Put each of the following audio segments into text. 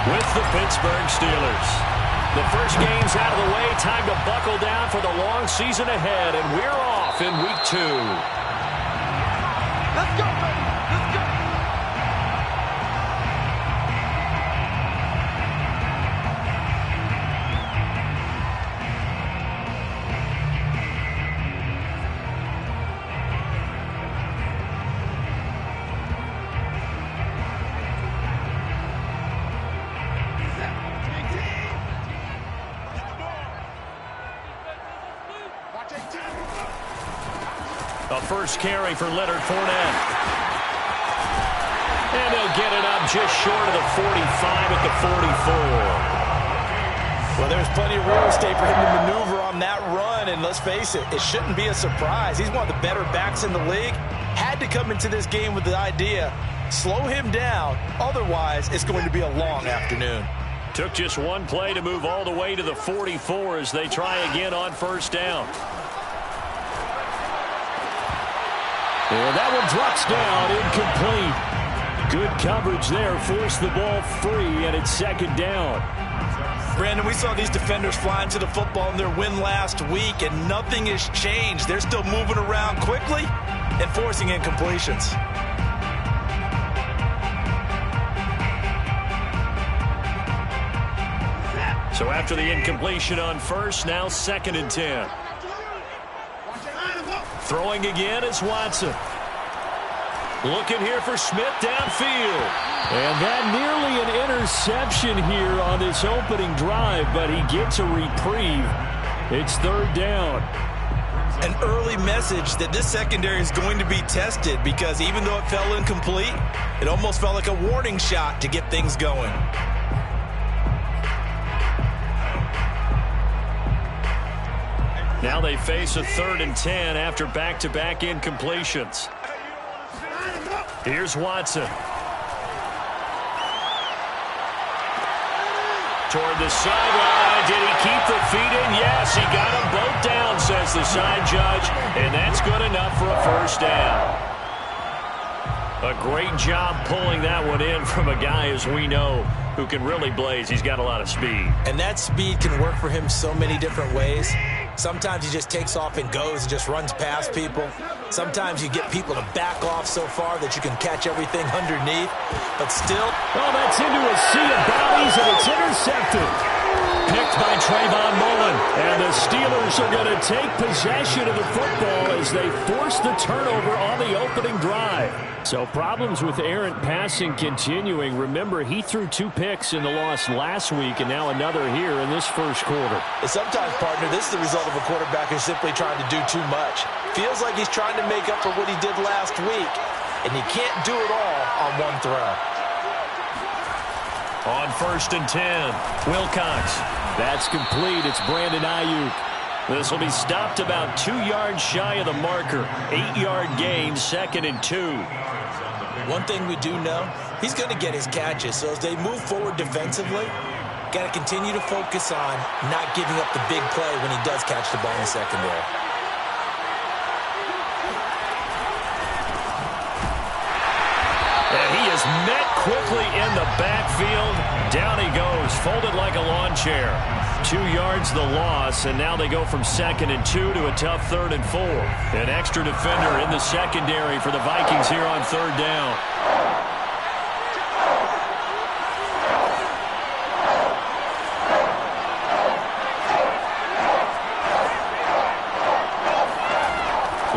with the Pittsburgh Steelers. The first game's out of the way. Time to buckle down for the long season ahead, and we're off in Week 2. Let's go, baby. Let's go. A first carry for Leonard Fournette. And he'll get it up just short of the 45 at the 44. Well, there's plenty of real estate for him to maneuver on that run, and let's face it, it shouldn't be a surprise. He's one of the better backs in the league. Had to come into this game with the idea, slow him down, otherwise it's going to be a long afternoon. Took just one play to move all the way to the 44 as they try again on first down. And that one drops down, incomplete. Good coverage there, forced the ball free, and it's second down. Brandon, we saw these defenders flying to the football in their win last week, and nothing has changed. They're still moving around quickly and forcing incompletions. So after the incompletion on first, now 2nd and 10. Throwing again is Watson. Looking here for Smith downfield. And that nearly an interception here on this opening drive, but he gets a reprieve. It's 3rd down. An early message that this secondary is going to be tested, because even though it fell incomplete, it almost felt like a warning shot to get things going. Now they face a 3rd and 10 after back-to-back incompletions. Here's Watson. Toward the sideline. Did he keep the feet in? Yes, he got them both down, says the side judge. And that's good enough for a first down. A great job pulling that one in from a guy, as we know, who can really blaze. He's got a lot of speed. And that speed can work for him so many different ways. Sometimes he just takes off and goes and just runs past people. Sometimes you get people to back off so far that you can catch everything underneath. But still... Oh, that's into a sea of bodies, and it's intercepted. Picked by Trayvon Mullen. And the Steelers are going to take possession of the football as they force the turnover on the opening drive. So problems with errant passing continuing. Remember, he threw 2 picks in the loss last week, and now another here in this first quarter. And sometimes, partner, this is the result of a quarterback who's simply trying to do too much. Feels like he's trying to make up for what he did last week, and you can't do it all on one throw. On 1st and 10, Wilcox. That's complete. It's Brandon Ayuk. This will be stopped about 2 yards shy of the marker. 8-yard gain, 2nd and 2. One thing we do know, he's going to get his catches. So as they move forward defensively, got to continue to focus on not giving up the big play when he does catch the ball in the secondary. And he is met quickly in the backfield. Down he goes, folded like a lawn chair. 2 yards the loss, and now they go from 2nd and 2 to a tough 3rd and 4. An extra defender in the secondary for the Vikings here on 3rd down.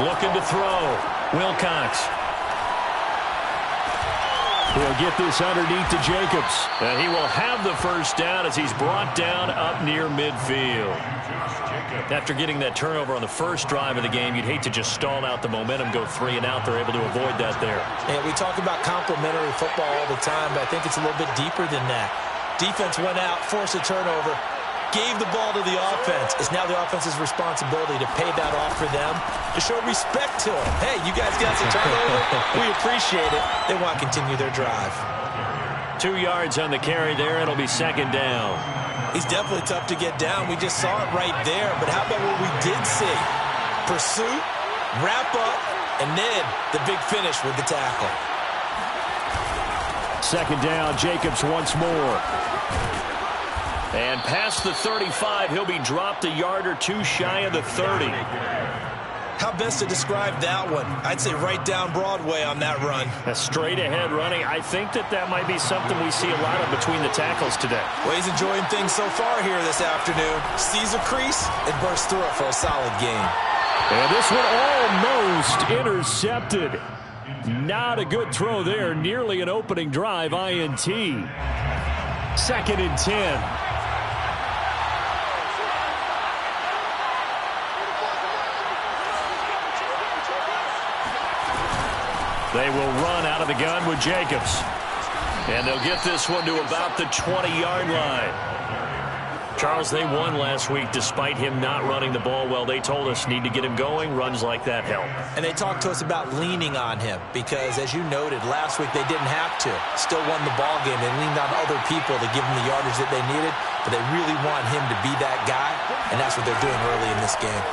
Looking to throw. Wilcox. He'll get this underneath to Jacobs. And he will have the first down as he's brought down up near midfield. After getting that turnover on the first drive of the game, you'd hate to just stall out the momentum, go 3 and out. They're able to avoid that there. And we talk about complementary football all the time, but I think it's a little bit deeper than that. Defense went out, forced a turnover, gave the ball to the offense. It's now the offense's responsibility to pay that off for them, to show respect to them. Hey, you guys got some turnover. We appreciate it. They want to continue their drive. 2 yards on the carry there. It'll be 2nd down. He's definitely tough to get down. We just saw it right there. But how about what we did see? Pursuit, wrap up, and then the big finish with the tackle. Second down, Jacobs once more. And past the 35, he'll be dropped a yard or two shy of the 30. How best to describe that one? I'd say right down Broadway on that run. A straight-ahead running. I think that might be something we see a lot of between the tackles today. Well, he's enjoying things so far here this afternoon. Sees a crease and bursts through it for a solid gain. And this one almost intercepted. Not a good throw there. Nearly an opening drive INT. 2nd and 10. They will run out of the gun with Jacobs. And they'll get this one to about the 20-yard line. Charles, they won last week despite him not running the ball well. They told us need to get him going. Runs like that help. And they talked to us about leaning on him because, as you noted, last week they didn't have to. Still won the ball game. They leaned on other people to give them the yardage that they needed, but they really want him to be that guy, and that's what they're doing early in this game.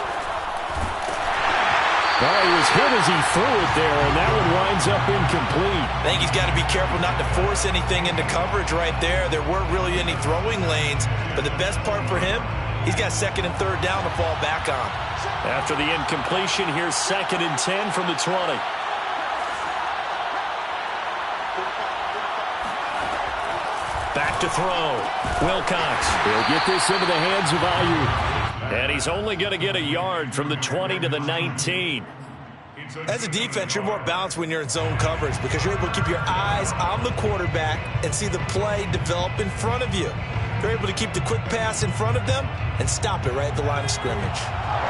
Well, he was hit as he threw it there, and that one winds up incomplete. I think he's got to be careful not to force anything into coverage right there. There weren't really any throwing lanes, but the best part for him, he's got 2nd and 3rd down to fall back on. After the incompletion, here's 2nd and 10 from the 20. Back to throw. Wilcox. He'll get this into the hands of Aiyuk. And he's only going to get a yard from the 20 to the 19. As a defense, you're more balanced when you're in zone coverage because you're able to keep your eyes on the quarterback and see the play develop in front of you. You're able to keep the quick pass in front of them and stop it right at the line of scrimmage.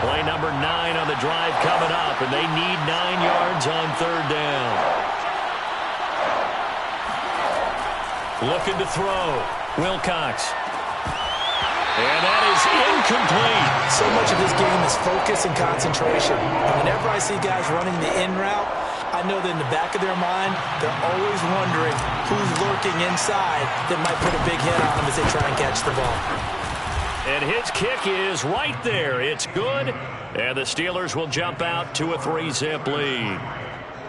Play number 9 on the drive coming up, and they need 9 yards on 3rd down. Looking to throw. Wilcox. And that is incomplete. So much of this game is focus and concentration. And whenever I see guys running the in route, I know that in the back of their mind, they're always wondering who's lurking inside that might put a big hit on them as they try and catch the ball. And his kick is right there. It's good. And the Steelers will jump out to a 3-zip lead.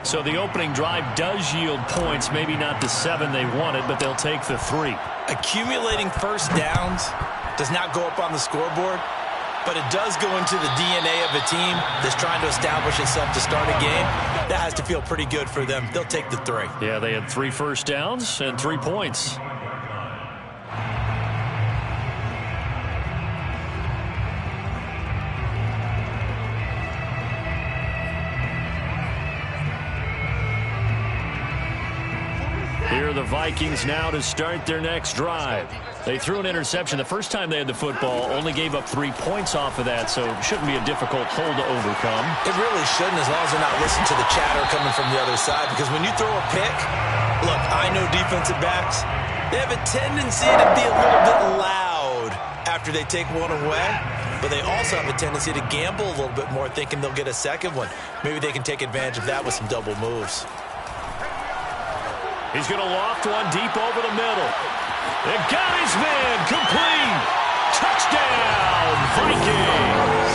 So the opening drive does yield points. Maybe not the 7 they wanted, but they'll take the 3. Accumulating first downs does not go up on the scoreboard, but it does go into the DNA of a team that's trying to establish itself to start a game. That has to feel pretty good for them. They'll take the 3. Yeah, they had 3 first downs and 3 points. Here are the Vikings now to start their next drive. They threw an interception the first time they had the football, only gave up 3 points off of that, so it shouldn't be a difficult hole to overcome. It really shouldn't, as long as they're not listening to the chatter coming from the other side, because when you throw a pick, look, I know defensive backs, they have a tendency to be a little bit loud after they take one away, but they also have a tendency to gamble a little bit more, thinking they'll get a second one. Maybe they can take advantage of that with some double moves. He's going to loft one deep over the middle. They got his man, complete. Touchdown, Vikings.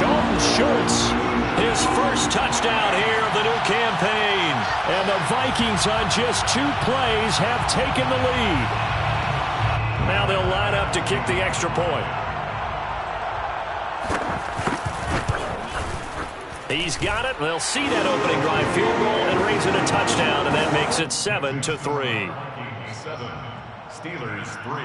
Dalton Schultz, his first touchdown here of the new campaign. And the Vikings on just 2 plays have taken the lead. Now they'll line up to kick the extra point. He's got it. They'll see that opening drive field goal and raise it a touchdown, and that makes it 7-3. 7, Steelers 3.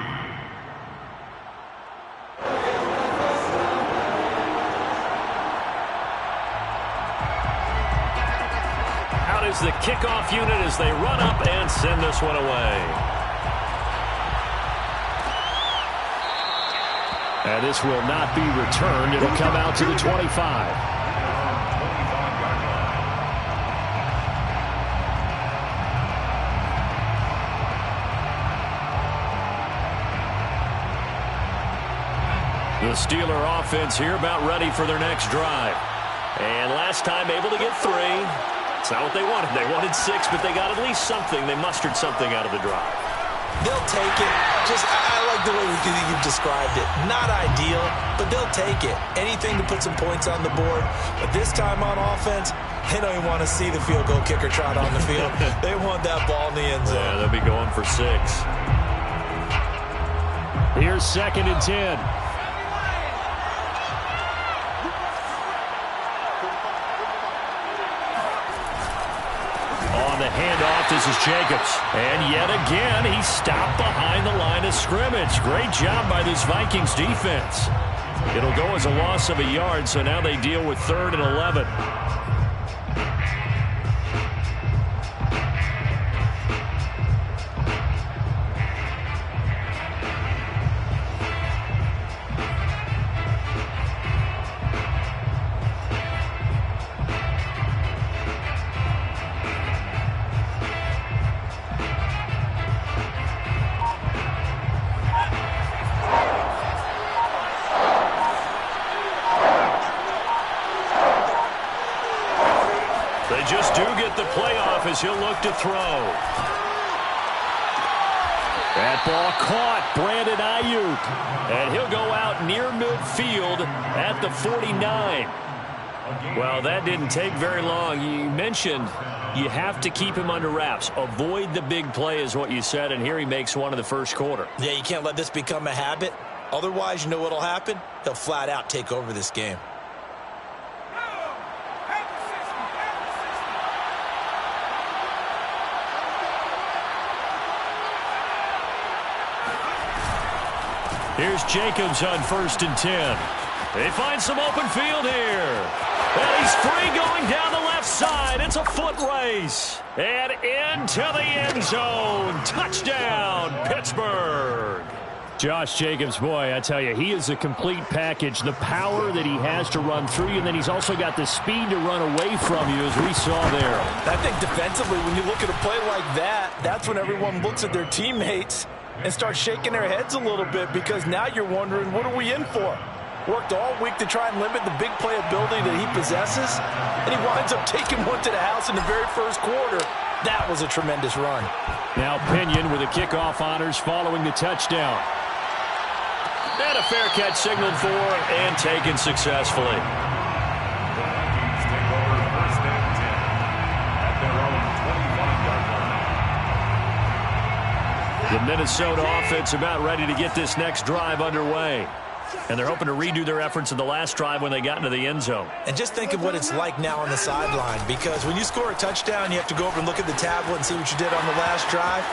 Out is the kickoff unit as they run up and send this one away. And this will not be returned. It'll come out to the 25. The Steeler offense here about ready for their next drive. And last time able to get 3. It's not what they wanted. They wanted 6, but they got at least something. They mustered something out of the drive. They'll take it. I like the way you've described it. Not ideal, but they'll take it. Anything to put some points on the board. But this time on offense, They don't even want to see the field goal kicker trot on the field. They want that ball in the end zone. Yeah, they'll be going for 6. Here's 2nd and 10. On the handoff, this is Jacobs. And yet again, he's stopped behind the line of scrimmage. Great job by this Vikings defense. It'll go as a loss of a yard, so now they deal with 3rd and 11. They just do get the playoff as he'll look to throw. That ball caught, Brandon Ayuk. And he'll go out near midfield at the 49. Well, that didn't take very long. You mentioned you have to keep him under wraps. Avoid the big play is what you said, and here he makes one in the first quarter. Yeah, you can't let this become a habit. Otherwise, you know what'll happen? He'll flat out take over this game. Here's Jacobs on 1st and 10. They find some open field here. And he's free going down the left side. It's a foot race. And into the end zone. Touchdown, Pittsburgh. Josh Jacobs, boy, I tell you, he is a complete package. The power that he has to run through you, and then he's also got the speed to run away from you, as we saw there. I think defensively, when you look at a play like that, that's when everyone looks at their teammates and start shaking their heads a little bit, because now you're wondering, what are we in for? Worked all week to try and limit the big play ability that he possesses, and he winds up taking one to the house in the very first quarter. That was a tremendous run. Now Pinion with the kickoff honors following the touchdown. And a fair catch signaled for and taken successfully. The Minnesota offense about ready to get this next drive underway. And they're hoping to redo their efforts in the last drive when they got into the end zone. And just think of what it's like now on the sideline, because when you score a touchdown, you have to go over and look at the tablet and see what you did on the last drive.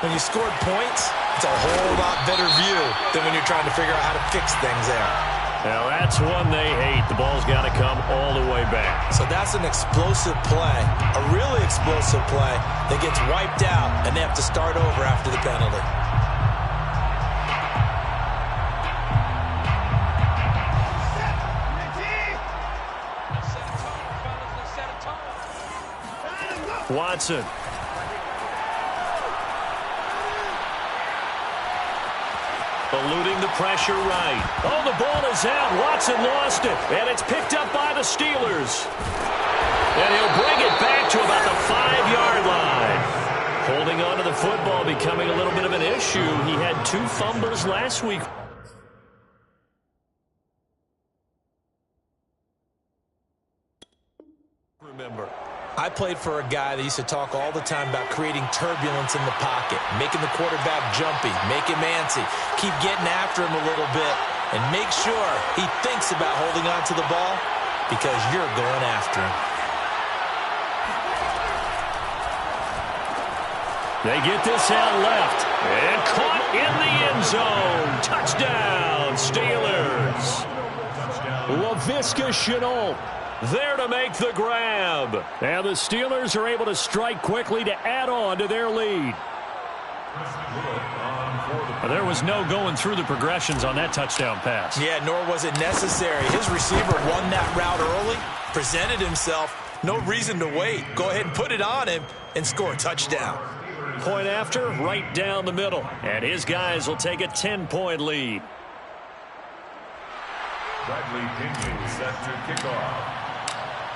When you scored points, it's a whole lot better view than when you're trying to figure out how to fix things there. Now that's one they hate. The ball's got to come all the way back. So that's an explosive play, a really explosive play that gets wiped out, and they have to start over after the penalty. Watson. Eluding the pressure right. Oh, the ball is out. Watson lost it. And it's picked up by the Steelers. And he'll bring it back to about the 5-yard line. Holding on to the football becoming a little bit of an issue. He had 2 fumbles last week. Remember, I played for a guy that used to talk all the time about creating turbulence in the pocket, making the quarterback jumpy, make him antsy, keep getting after him a little bit, and make sure he thinks about holding on to the ball, because you're going after him. They get this out left, and caught in the end zone. Touchdown, Steelers. Laviska Shenault there to make the grab. And the Steelers are able to strike quickly to add on to their lead. There was no going through the progressions on that touchdown pass. Yeah, nor was it necessary. His receiver won that route early, presented himself. No reason to wait. Go ahead and put it on him and score a touchdown. Point after, right down the middle. And his guys will take a 10-point lead. Bradley Pinion set to kick off.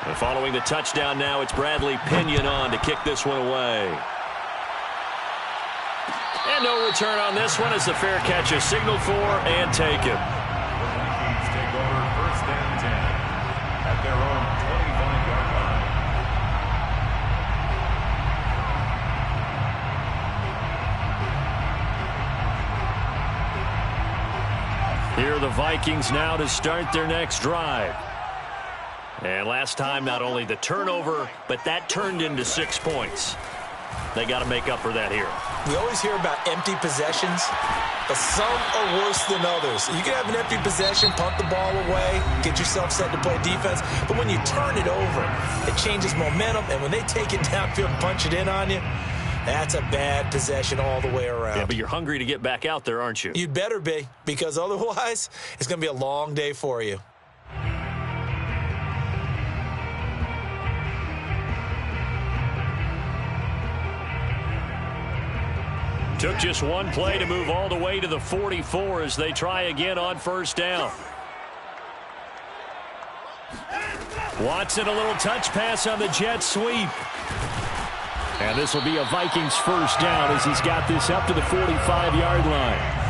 And following the touchdown now, it's Bradley Pinion on to kick this one away. And no return on this one as the fair catch is signaled for and taken. The Vikings take over 1st and 10 at their own 25-yard line. Here are the Vikings now to start their next drive. And last time, not only the turnover, but that turned into 6 points. They got to make up for that here. We always hear about empty possessions, but some are worse than others. You can have an empty possession, punt the ball away, get yourself set to play defense, but when you turn it over, it changes momentum, and when they take it downfield and punch it in on you, that's a bad possession all the way around. Yeah, but you're hungry to get back out there, aren't you? You'd better be, because otherwise, it's going to be a long day for you. Took just one play to move all the way to the 44 as they try again on first down. Watson, a little touch pass on the jet sweep. And this will be a Vikings first down as he's got this up to the 45-yard line.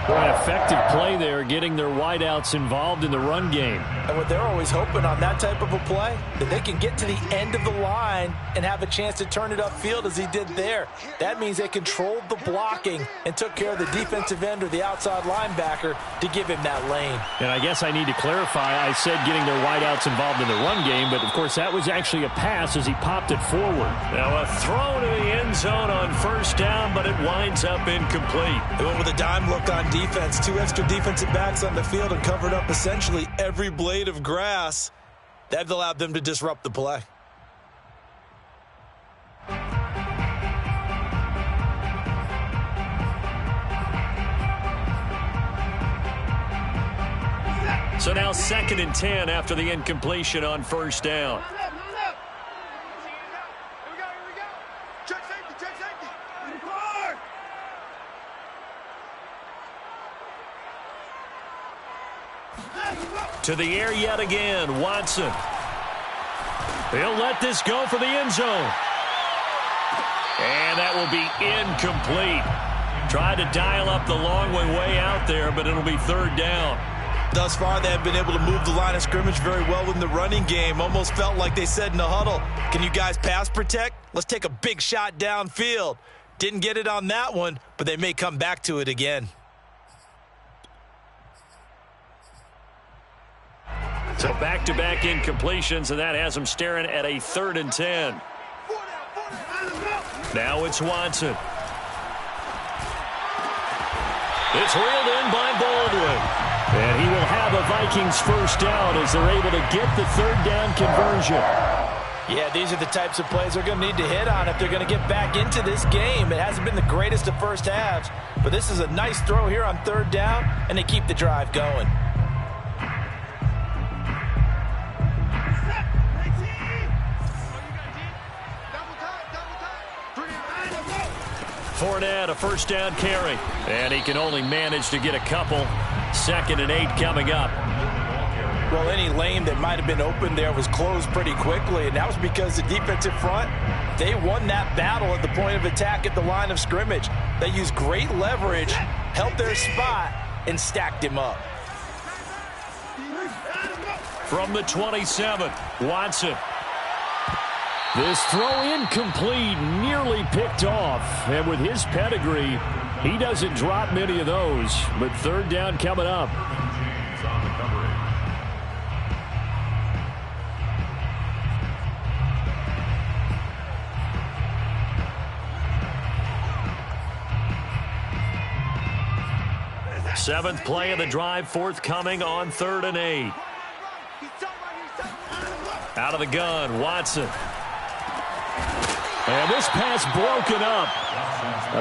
An effective play there, getting their wideouts involved in the run game. And what they're always hoping on that type of a play, that they can get to the end of the line and have a chance to turn it upfield as he did there. That means they controlled the blocking and took care of the defensive end or the outside linebacker to give him that lane. And I guess I need to clarify, I said getting their wideouts involved in the run game, but of course that was actually a pass as he popped it forward. Now a throw to the end zone on first down, but it winds up incomplete. They went with a dime look on defense, 2 extra defensive backs on the field and covered up essentially every blade of grass. That allowed them to disrupt the play. So now 2nd and 10 after the incompletion on first down. To the air yet again, Watson. He'll let this go for the end zone. And that will be incomplete. Tried to dial up the long way out there, but it'll be 3rd down. Thus far, they have been able to move the line of scrimmage very well in the running game. Almost felt like they said in the huddle, can you guys pass protect? Let's take a big shot downfield. Didn't get it on that one, but they may come back to it again. So back-to-back incompletions, and that has them staring at a 3rd and 10. Now it's Watson. It's reeled in by Baldwin. And he will have a Vikings first down as they're able to get the 3rd down conversion. Yeah, these are the types of plays they're going to need to hit on if they're going to get back into this game. It hasn't been the greatest of first halves, but this is a nice throw here on 3rd down, and they keep the drive going. Fournette, a first down carry. And he can only manage to get a couple. 2nd and 8 coming up. Well, any lane that might have been open there was closed pretty quickly, and that was because the defensive front, they won that battle at the point of attack at the line of scrimmage. They used great leverage, held their spot, and stacked him up. From the 27, Watson. This throw incomplete, nearly picked off. And with his pedigree, he doesn't drop many of those. But 3rd down coming up. Seventh play of the drive, forthcoming on 3rd and 8. Out of the gun, Watson. And this pass broken up.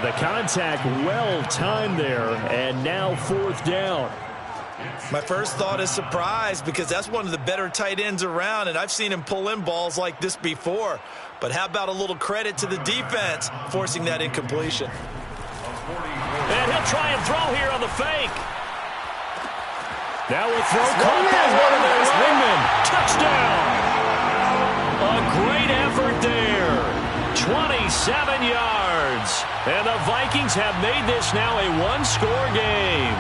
The contact well timed there, and now 4th down. My first thought is surprise because that's one of the better tight ends around, and I've seen him pull in balls like this before. But how about a little credit to the defense forcing that incompletion? And he'll try and throw here on the fake. Now a throw caught by one of their linemen. Touchdown. A great effort there. 27 yards. And the Vikings have made this now a one-score game.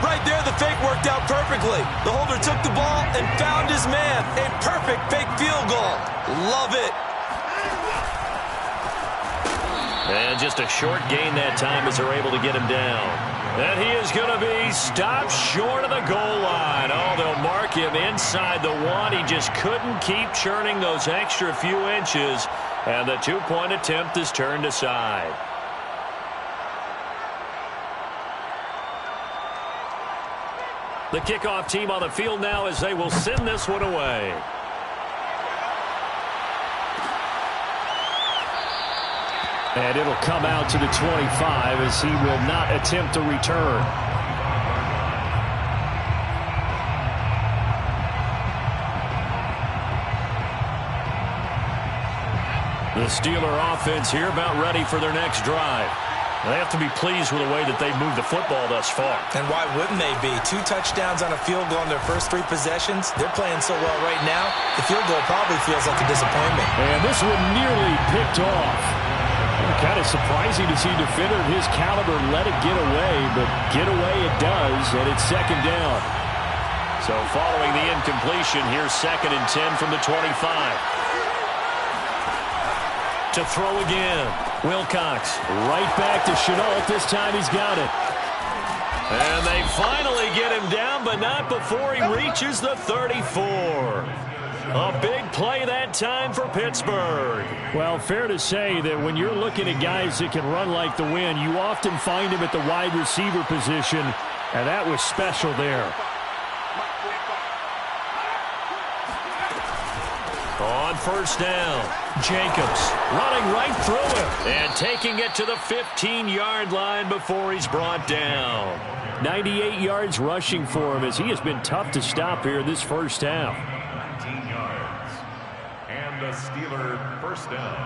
Right there, the fake worked out perfectly. The holder took the ball and found his man. A perfect fake field goal. Love it. And just a short gain that time as they're able to get him down. And he is going to be stopped short of the goal line. Oh, they'll mark him inside the 1. He just couldn't keep churning those extra few inches. And the two-point attempt is turned aside. The kickoff team on the field now as they will send this one away. And it'll come out to the 25 as he will not attempt to return. The Steeler offense here about ready for their next drive. They have to be pleased with the way that they've moved the football thus far. And why wouldn't they be? 2 touchdowns on a field goal in their first 3 possessions. They're playing so well right now, the field goal probably feels like a disappointment. And this one nearly picked off. Kind of surprising to see a defender of his caliber let it get away, but get away it does, and it's second down. So following the incompletion, here's 2nd and 10 from the 25. To throw again. Wilcox right back to Shenault. This time he's got it. And they finally get him down, but not before he reaches the 34. A big play that time for Pittsburgh. Well, fair to say that when you're looking at guys that can run like the wind, you often find him at the wide receiver position, and that was special there. On first down, Jacobs running right through him and taking it to the 15-yard line before he's brought down. 98 yards rushing for him as he has been tough to stop here this first half. 19 yards. And a Steeler first down.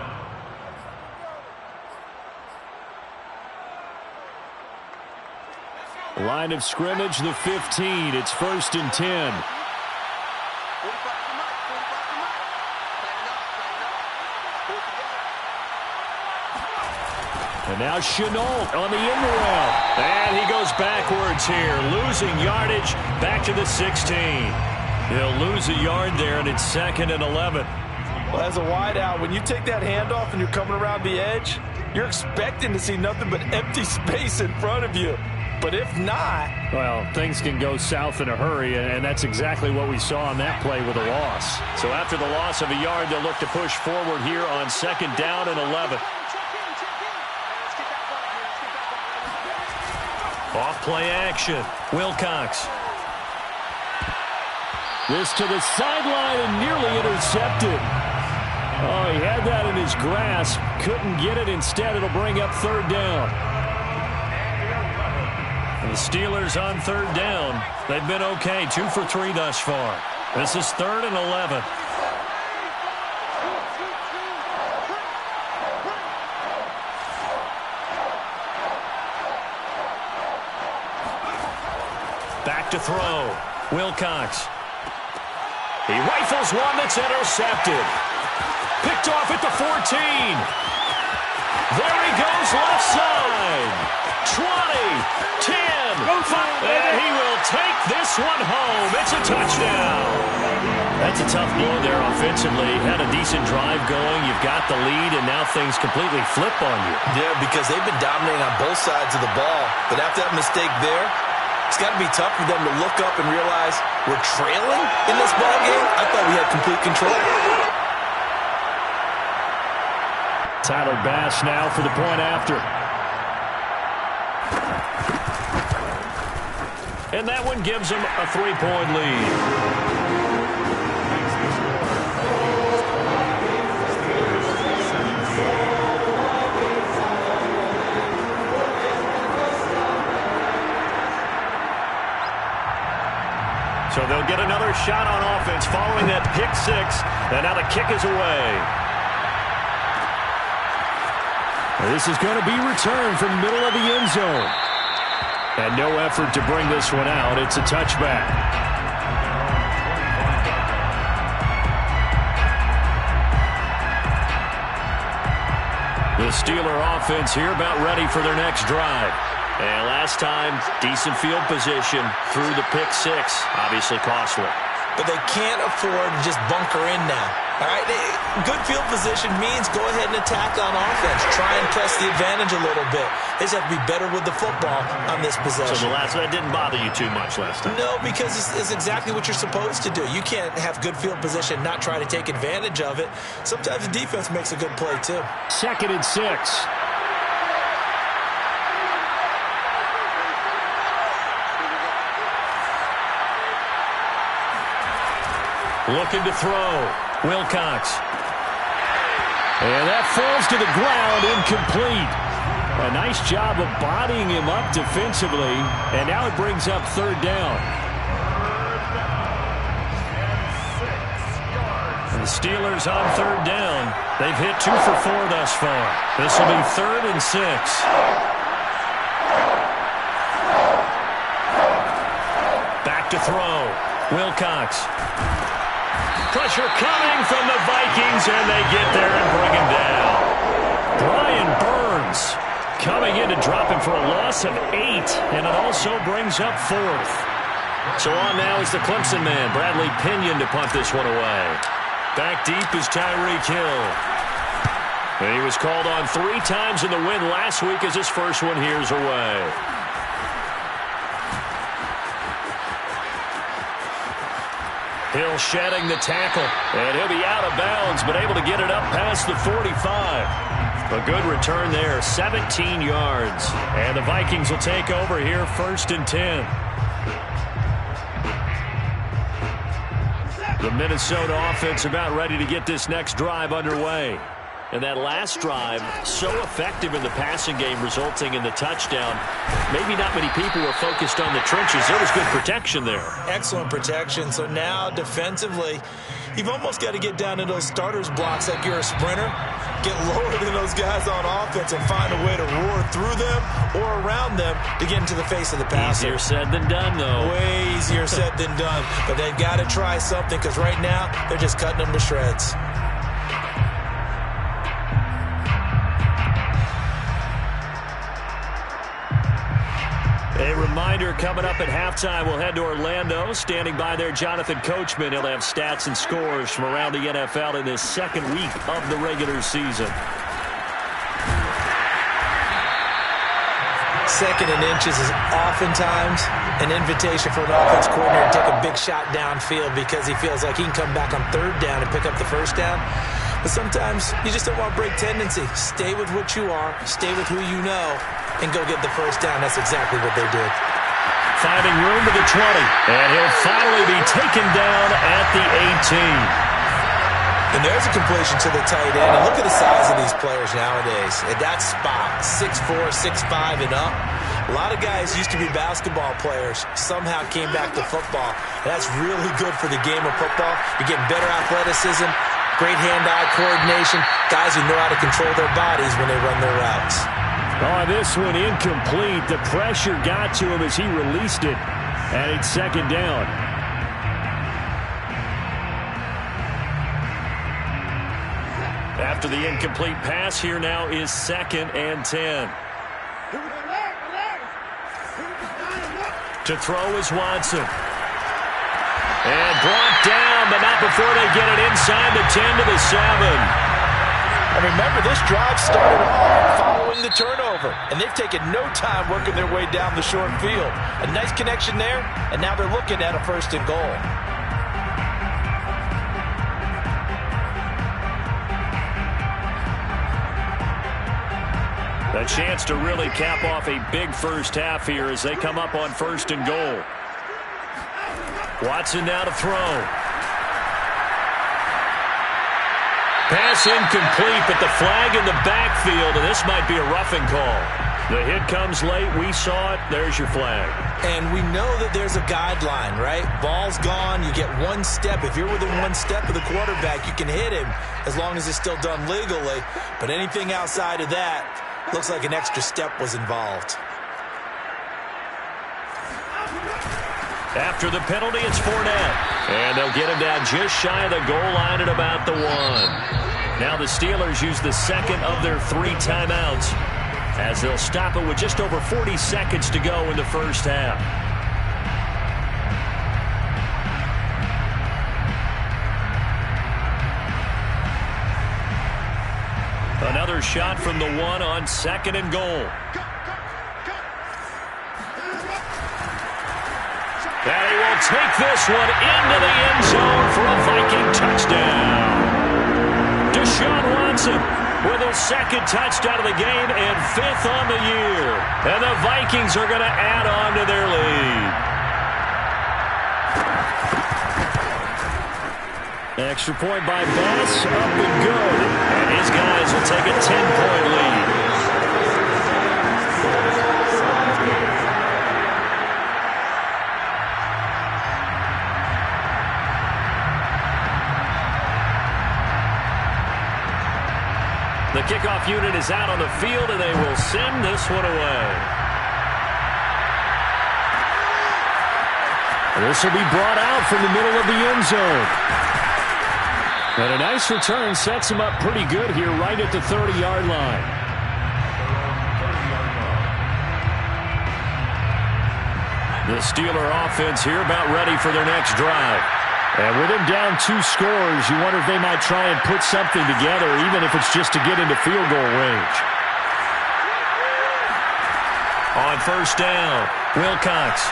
Line of scrimmage, the 15. It's 1st and 10. And now Shenault on the end around. And he goes backwards here, losing yardage back to the 16. He'll lose a yard there, and it's 2nd and 11. Well, as a wideout, when you take that handoff and you're coming around the edge, you're expecting to see nothing but empty space in front of you. But if not... Well, things can go south in a hurry, and that's exactly what we saw on that play with a loss. So after the loss of a yard, they'll look to push forward here on 2nd down and 11. Off play action. Wilcox. This to the sideline and nearly intercepted. Oh, he had that in his grasp. Couldn't get it. Instead, it'll bring up 3rd down. And the Steelers on 3rd down. They've been okay. 2 for 3 thus far. This is 3rd and 11. Back to throw. Wilcox. He rifles one that's intercepted. Picked off at the 14. There he goes left side. 20, 10, 5, and he will take this one home. It's a touchdown. That's a tough blow there offensively. Had a decent drive going. You've got the lead, and now things completely flip on you. Yeah, because they've been dominating on both sides of the ball. But after that mistake there, it's got to be tough for them to look up and realize we're trailing in this ball game. I thought we had complete control. Tyler Bass now for the point after. And that one gives them a 3-point lead. So they'll get another shot on offense following that pick 6. And now the kick is away. This is going to be returned from the middle of the end zone. And no effort to bring this one out. It's a touchback. The Steeler offense here about ready for their next drive. And last time, decent field position through the pick 6. Obviously costly. but they can't afford to just bunker in now. All right, good field position means go ahead and attack on offense. Try and press the advantage a little bit. They just have to be better with the football on this possession. So that didn't bother you too much last time? No, because it's exactly what you're supposed to do. You can't have good field position and not try to take advantage of it. Sometimes the defense makes a good play too. 2nd and 6. Looking to throw. Wilcox. And that falls to the ground, incomplete. A nice job of bodying him up defensively. And now it brings up 3rd down. And the Steelers on 3rd down. They've hit 2 for 4 thus far. This will be 3rd and 6. Back to throw. Wilcox. Pressure coming from the Vikings, and they get there and bring him down. Brian Burns coming in to drop him for a loss of 8, and it also brings up 4th. So on now is the Clemson man, Bradley Pinion, to punt this one away. Back deep is Tyreek Hill. And he was called on 3 times in the win last week as his first one here's away. Hill shedding the tackle, and he'll be out of bounds, but able to get it up past the 45. A good return there, 17 yards. And the Vikings will take over here 1st and 10. The Minnesota offense about ready to get this next drive underway. And that last drive, so effective in the passing game, resulting in the touchdown. Maybe not many people were focused on the trenches. There was good protection there. Excellent protection. So now defensively, you've almost got to get down to those starters blocks like you're a sprinter. Get lower than those guys on offense and find a way to roar through them or around them to get into the face of the passer. Easier said than done, though. Way easier said than done. But they've got to try something because right now they're just cutting them to shreds. A reminder coming up at halftime, we'll head to Orlando. Standing by there, Jonathan Coachman. He'll have stats and scores from around the NFL in this 2nd week of the regular season. 2nd and inches is oftentimes an invitation for an offense coordinator to take a big shot downfield because he feels like he can come back on 3rd down and pick up the 1st down. But sometimes you just don't want to break tendency. Stay with what you are, stay with who you know, and go get the 1st down. That's exactly what they did. Finding room to the 20, and he'll finally be taken down at the 18. And there's a completion to the tight end. And look at the size of these players nowadays. At that spot, 6'4", 6'5", and up. A lot of guys used to be basketball players, somehow came back to football. And that's really good for the game of football. You're getting better athleticism, great hand-eye coordination, guys who know how to control their bodies when they run their routes. Oh, this one incomplete. The pressure got to him as he released it, and it's 2nd down. After the incomplete pass, here now is 2nd and 10. To throw is Watson. And brought down, but not before they get it inside the 10 to the 7. And remember, this drive started off following the turnover, and they've taken no time working their way down the short field. A nice connection there, and now they're looking at a 1st and goal. A chance to really cap off a big first half here as they come up on 1st and goal. Watson now to throw. Pass incomplete, but the flag in the backfield, and this might be a roughing call. The hit comes late. We saw it. There's your flag. And we know that there's a guideline, right? Ball's gone. You get 1 step. If you're within 1 step of the quarterback, you can hit him as long as it's still done legally. But anything outside of that, looks like an extra step was involved. After the penalty, it's Fournette. And they'll get him down just shy of the goal line at about the 1. Now the Steelers use the 2nd of their 3 timeouts as they'll stop it with just over 40 seconds to go in the first half. Another shot from the one on 2nd and goal. And he will take this one into the end zone for a Viking touchdown. Deshaun Watson with his 2nd touchdown of the game and 5th on the year. And the Vikings are going to add on to their lead. Extra point by Bass, up and good. And his guys will take a 10-point lead. The kickoff unit is out on the field, and they will send this one away. This will be brought out from the middle of the end zone. And a nice return sets him up pretty good here right at the 30-yard line. The Steeler offense here about ready for their next drive. And with him down 2 scores, you wonder if they might try and put something together, even if it's just to get into field goal range. On 1st down, Wilcox.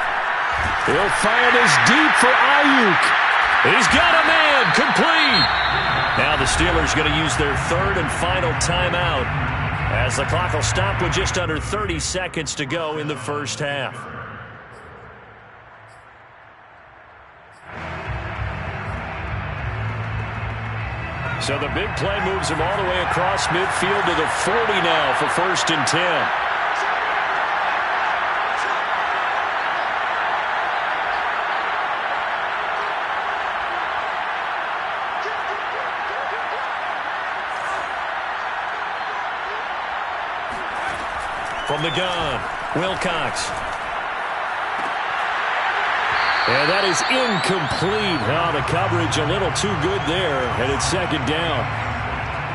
He'll fire this deep for Ayuk. He's got a man, complete. Now the Steelers going to use their 3rd and final timeout as the clock will stop with just under 30 seconds to go in the first half. So the big play moves him all the way across midfield to the 40 now for 1st and 10. From the gun, Wilcox. And that is incomplete. Oh, the coverage a little too good there, and it's 2nd down.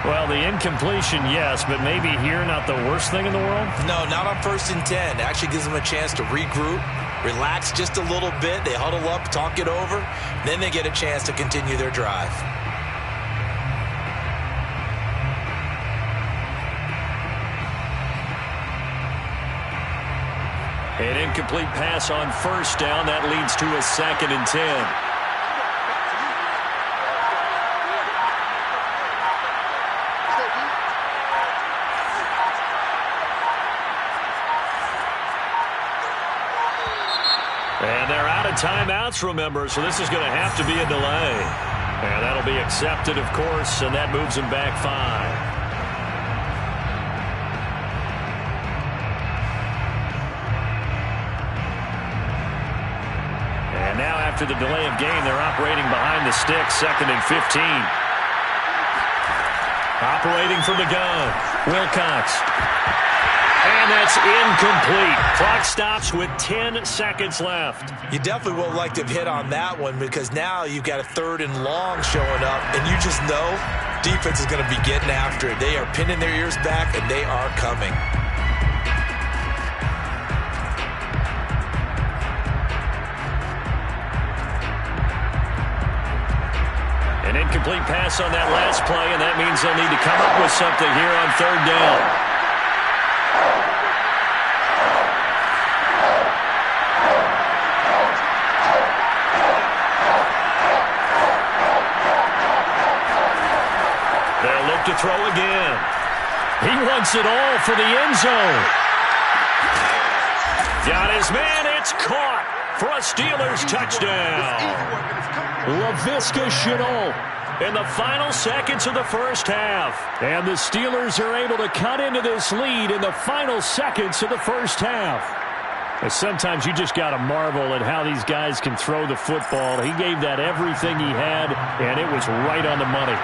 Well, the incompletion, yes, but maybe here not the worst thing in the world? No, not on 1st and 10. It actually gives them a chance to regroup, relax just a little bit. They huddle up, talk it over, then they get a chance to continue their drive. An incomplete pass on 1st down. That leads to a 2nd and 10. And they're out of timeouts, remember, so this is going to have to be a delay. And that'll be accepted, of course, and that moves them back 5. Now after the delay of game, they're operating behind the sticks, 2nd and 15. Operating from the gun, Wilcox. And that's incomplete. Clock stops with 10 seconds left. You definitely would like to have hit on that one because now you've got a 3rd and long showing up, and you just know defense is going to be getting after it. They are pinning their ears back, and they are coming. An incomplete pass on that last play, and that means they'll need to come up with something here on 3rd down. They'll look to throw again. He wants it all for the end zone. Got his man. It's caught for a Steelers touchdown. Laviska Shenault in the final seconds of the first half. And the Steelers are able to cut into this lead in the final seconds of the first half. And sometimes you just got to marvel at how these guys can throw the football. He gave that everything he had, and it was right on the money.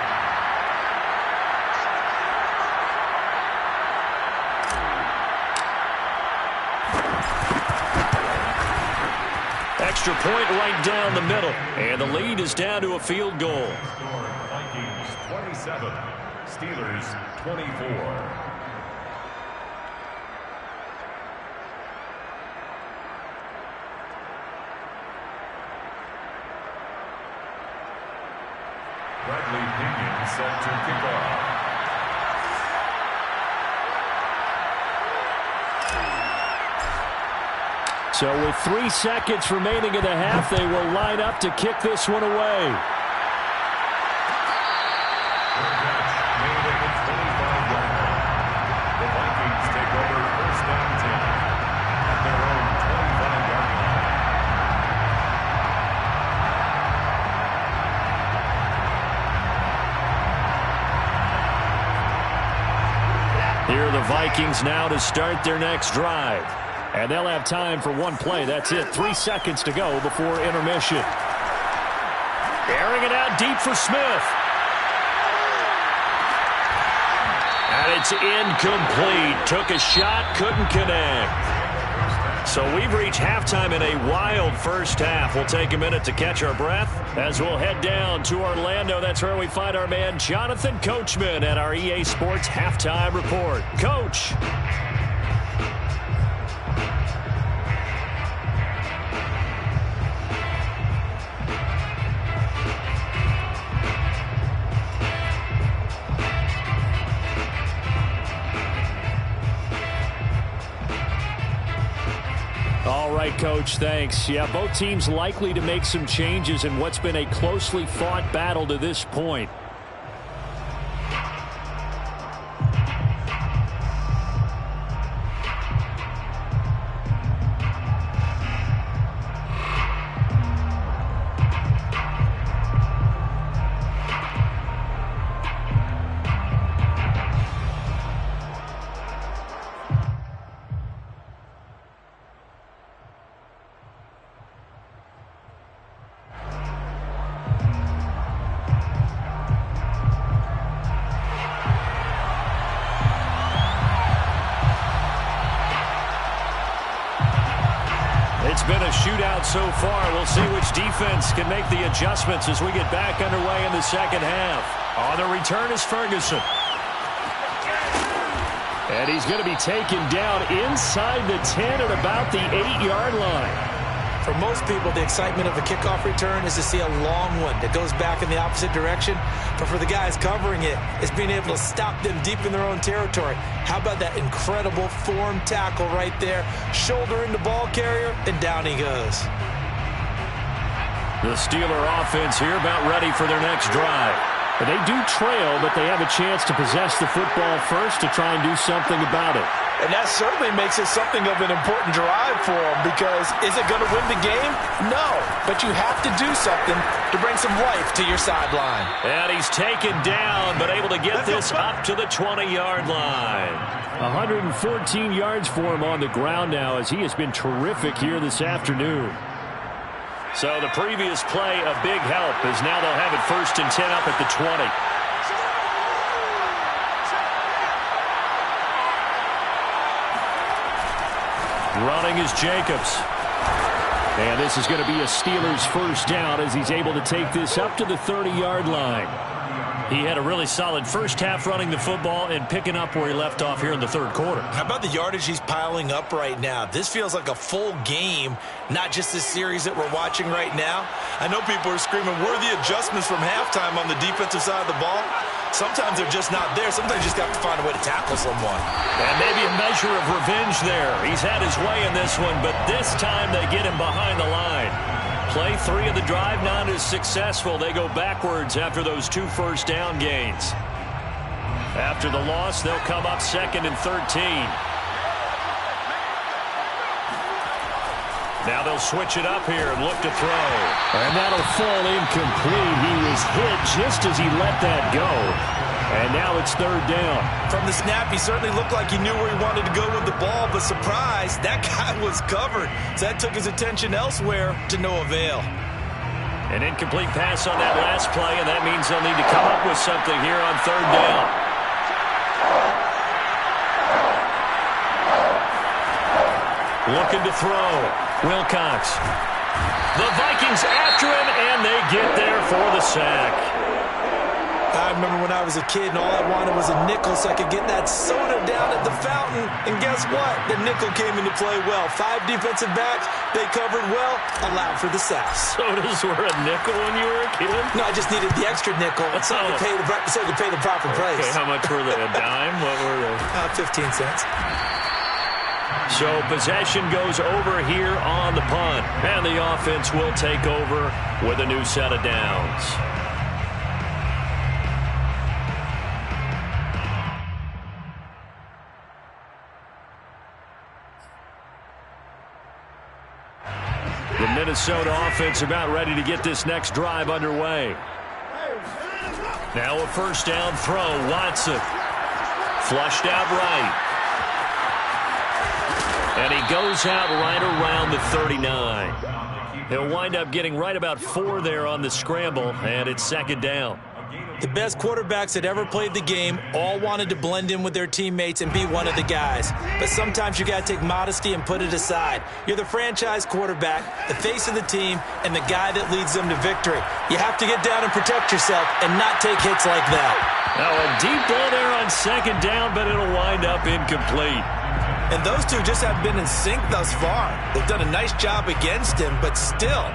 Extra point right down the middle. And the lead is down to a field goal. Vikings 27, Steelers 24. Bradley Pinion set to kick off. So with 3 seconds remaining in the half, they will line up to kick this one away. The Vikings take over first down 10 at their own 25-yard line. Here are the Vikings now to start their next drive. And they'll have time for one play. That's it. 3 seconds to go before intermission. Airing it out deep for Smith. And it's incomplete. Took a shot, couldn't connect. So we've reached halftime in a wild first half. We'll take a minute to catch our breath as we'll head down to Orlando. That's where we find our man Jonathan Coachman at our EA Sports Halftime Report. Coach. All right, Coach, thanks. Yeah, both teams likely to make some changes in what's been a closely fought battle to this point. It's been a shootout so far. We'll see which defense can make the adjustments as we get back underway in the second half. On the return is Ferguson. And he's going to be taken down inside the 10 at about the 8-yard line. For most people, the excitement of a kickoff return is to see a long one that goes back in the opposite direction. But for the guys covering it, it's being able to stop them deep in their own territory. How about that incredible form tackle right there? Shoulder in the ball carrier, and down he goes. The Steeler offense here about ready for their next drive. They do trail, but they have a chance to possess the football first to try and do something about it. And that certainly makes it something of an important drive for them, because is it going to win the game? No, but you have to do something to bring some life to your sideline. And he's taken down, but able to get this up to the 20-yard line. 114 yards for him on the ground now, as he has been terrific here this afternoon. So the previous play, a big help, as now they'll have it 1st and 10 up at the 20. Running is Jacobs. And this is going to be a Steelers first down as he's able to take this up to the 30-yard line. He had a really solid first half running the football and picking up where he left off here in the third quarter. How about the yardage he's piling up right now? This feels like a full game, not just this series that we're watching right now. I know people are screaming, where are the adjustments from halftime on the defensive side of the ball? Sometimes they're just not there. Sometimes you just got to find a way to tackle someone. And maybe a measure of revenge there. He's had his way in this one, but this time they get him behind the line. Play 3 of the drive not as successful. They go backwards after those 2 first down gains. After the loss, they'll come up 2nd and 13. Now they'll switch it up here and look to throw. And that'll fall incomplete. He was hit just as he let that go. And now it's 3rd down. From the snap, he certainly looked like he knew where he wanted to go with the ball, but surprise, that guy was covered. So that took his attention elsewhere to no avail. An incomplete pass on that last play, and that means they'll need to come up with something here on 3rd down. Looking to throw. Wilcox. The Vikings after him, and they get there for the sack. I remember when I was a kid and all I wanted was a nickel so I could get that soda down at the fountain. And guess what? The nickel came into play well. 5 defensive backs, they covered well, allowed for the sack. Sodas were a nickel when you were a kid? No, I just needed the extra nickel so I could pay the proper price. Okay, how much were they? A dime? What were they? 15 cents. So possession goes over here on the punt, and the offense will take over with a new set of downs. The Minnesota offense about ready to get this next drive underway. Now a first down throw. Watson flushed out right. And he goes out right around the 39. He'll wind up getting right about 4 there on the scramble, and it's second down. The best quarterbacks that ever played the game all wanted to blend in with their teammates and be one of the guys. But sometimes you got to take modesty and put it aside. You're the franchise quarterback, the face of the team, and the guy that leads them to victory. You have to get down and protect yourself and not take hits like that. Now a deep ball there on second down, but it'll wind up incomplete. And those two just have been in sync thus far. They've done a nice job against him, but still,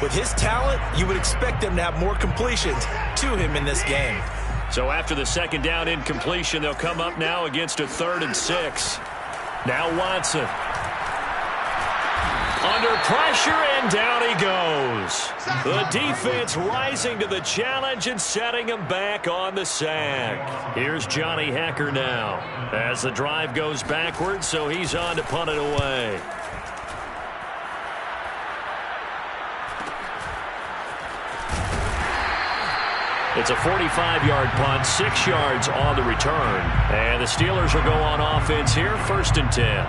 with his talent, you would expect them to have more completions to him in this game. So after the second down incompletion, they'll come up now against a 3rd and 6. Now Watson. Under pressure, and down he goes. The defense rising to the challenge and setting him back on the sack. Here's Johnny Hekker now as the drive goes backwards, so he's on to punt it away. It's a 45-yard punt, 6 yards on the return. And the Steelers will go on offense here, 1st and 10.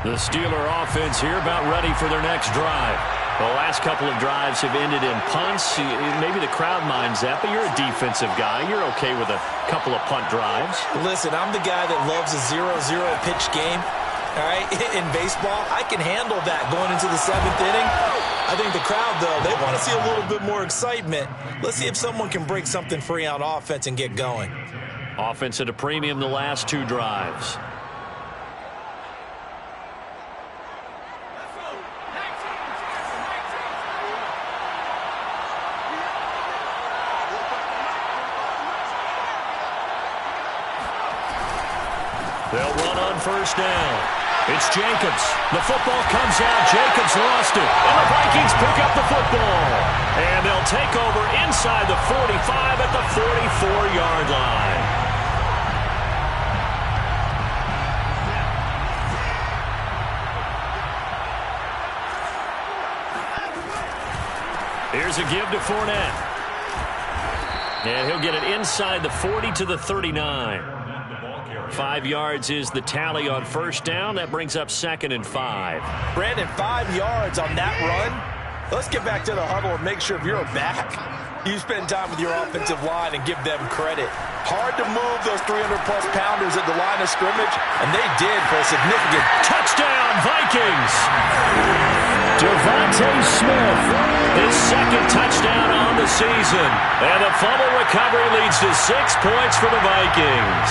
The Steeler offense here about ready for their next drive. The last couple of drives have ended in punts. Maybe the crowd minds that, but you're a defensive guy. You're okay with a couple of punt drives. Listen, I'm the guy that loves a 0-0 pitch game. All right, in baseball, I can handle that going into the 7th inning. I think the crowd, though, they want to see a little bit more excitement. Let's see if someone can break something free on offense and get going. Offense at a premium the last 2 drives. They'll run on first down. It's Jacobs. The football comes out. Jacobs lost it. And the Vikings pick up the football. And they'll take over inside the 45 at the 44-yard line. Here's a give to Fournette. And he'll get it inside the 40 to the 39. 5 yards is the tally on first down. That brings up 2nd and 5. Brandon, 5 yards on that run. Let's get back to the huddle and make sure if you're a back, you spend time with your offensive line and give them credit. Hard to move those 300-plus pounders at the line of scrimmage, and they did for a significant touchdown, Vikings. Devontae Smith, his 2nd touchdown on the season. And the fumble recovery leads to 6 points for the Vikings.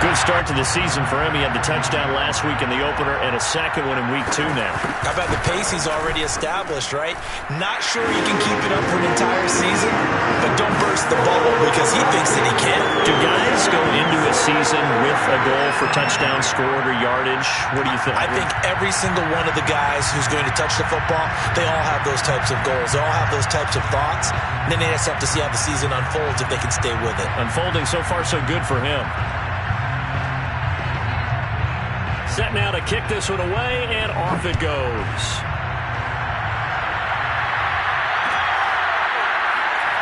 Good start to the season for him. He had the touchdown last week in the opener and a 2nd one in week 2 now. How about the pace he's already established, right? Not sure he can keep it up for an entire season, but don't burst the bubble because he thinks that he can. Do guys go into a season with a goal for touchdown scored or yardage? What do you think? I think every single one of the guys who's going to touch the football, they all have those types of goals. They all have those types of thoughts. And then they just have to see how the season unfolds if they can stay with it. Unfolding so far so good for him. Set now to kick this one away, and off it goes.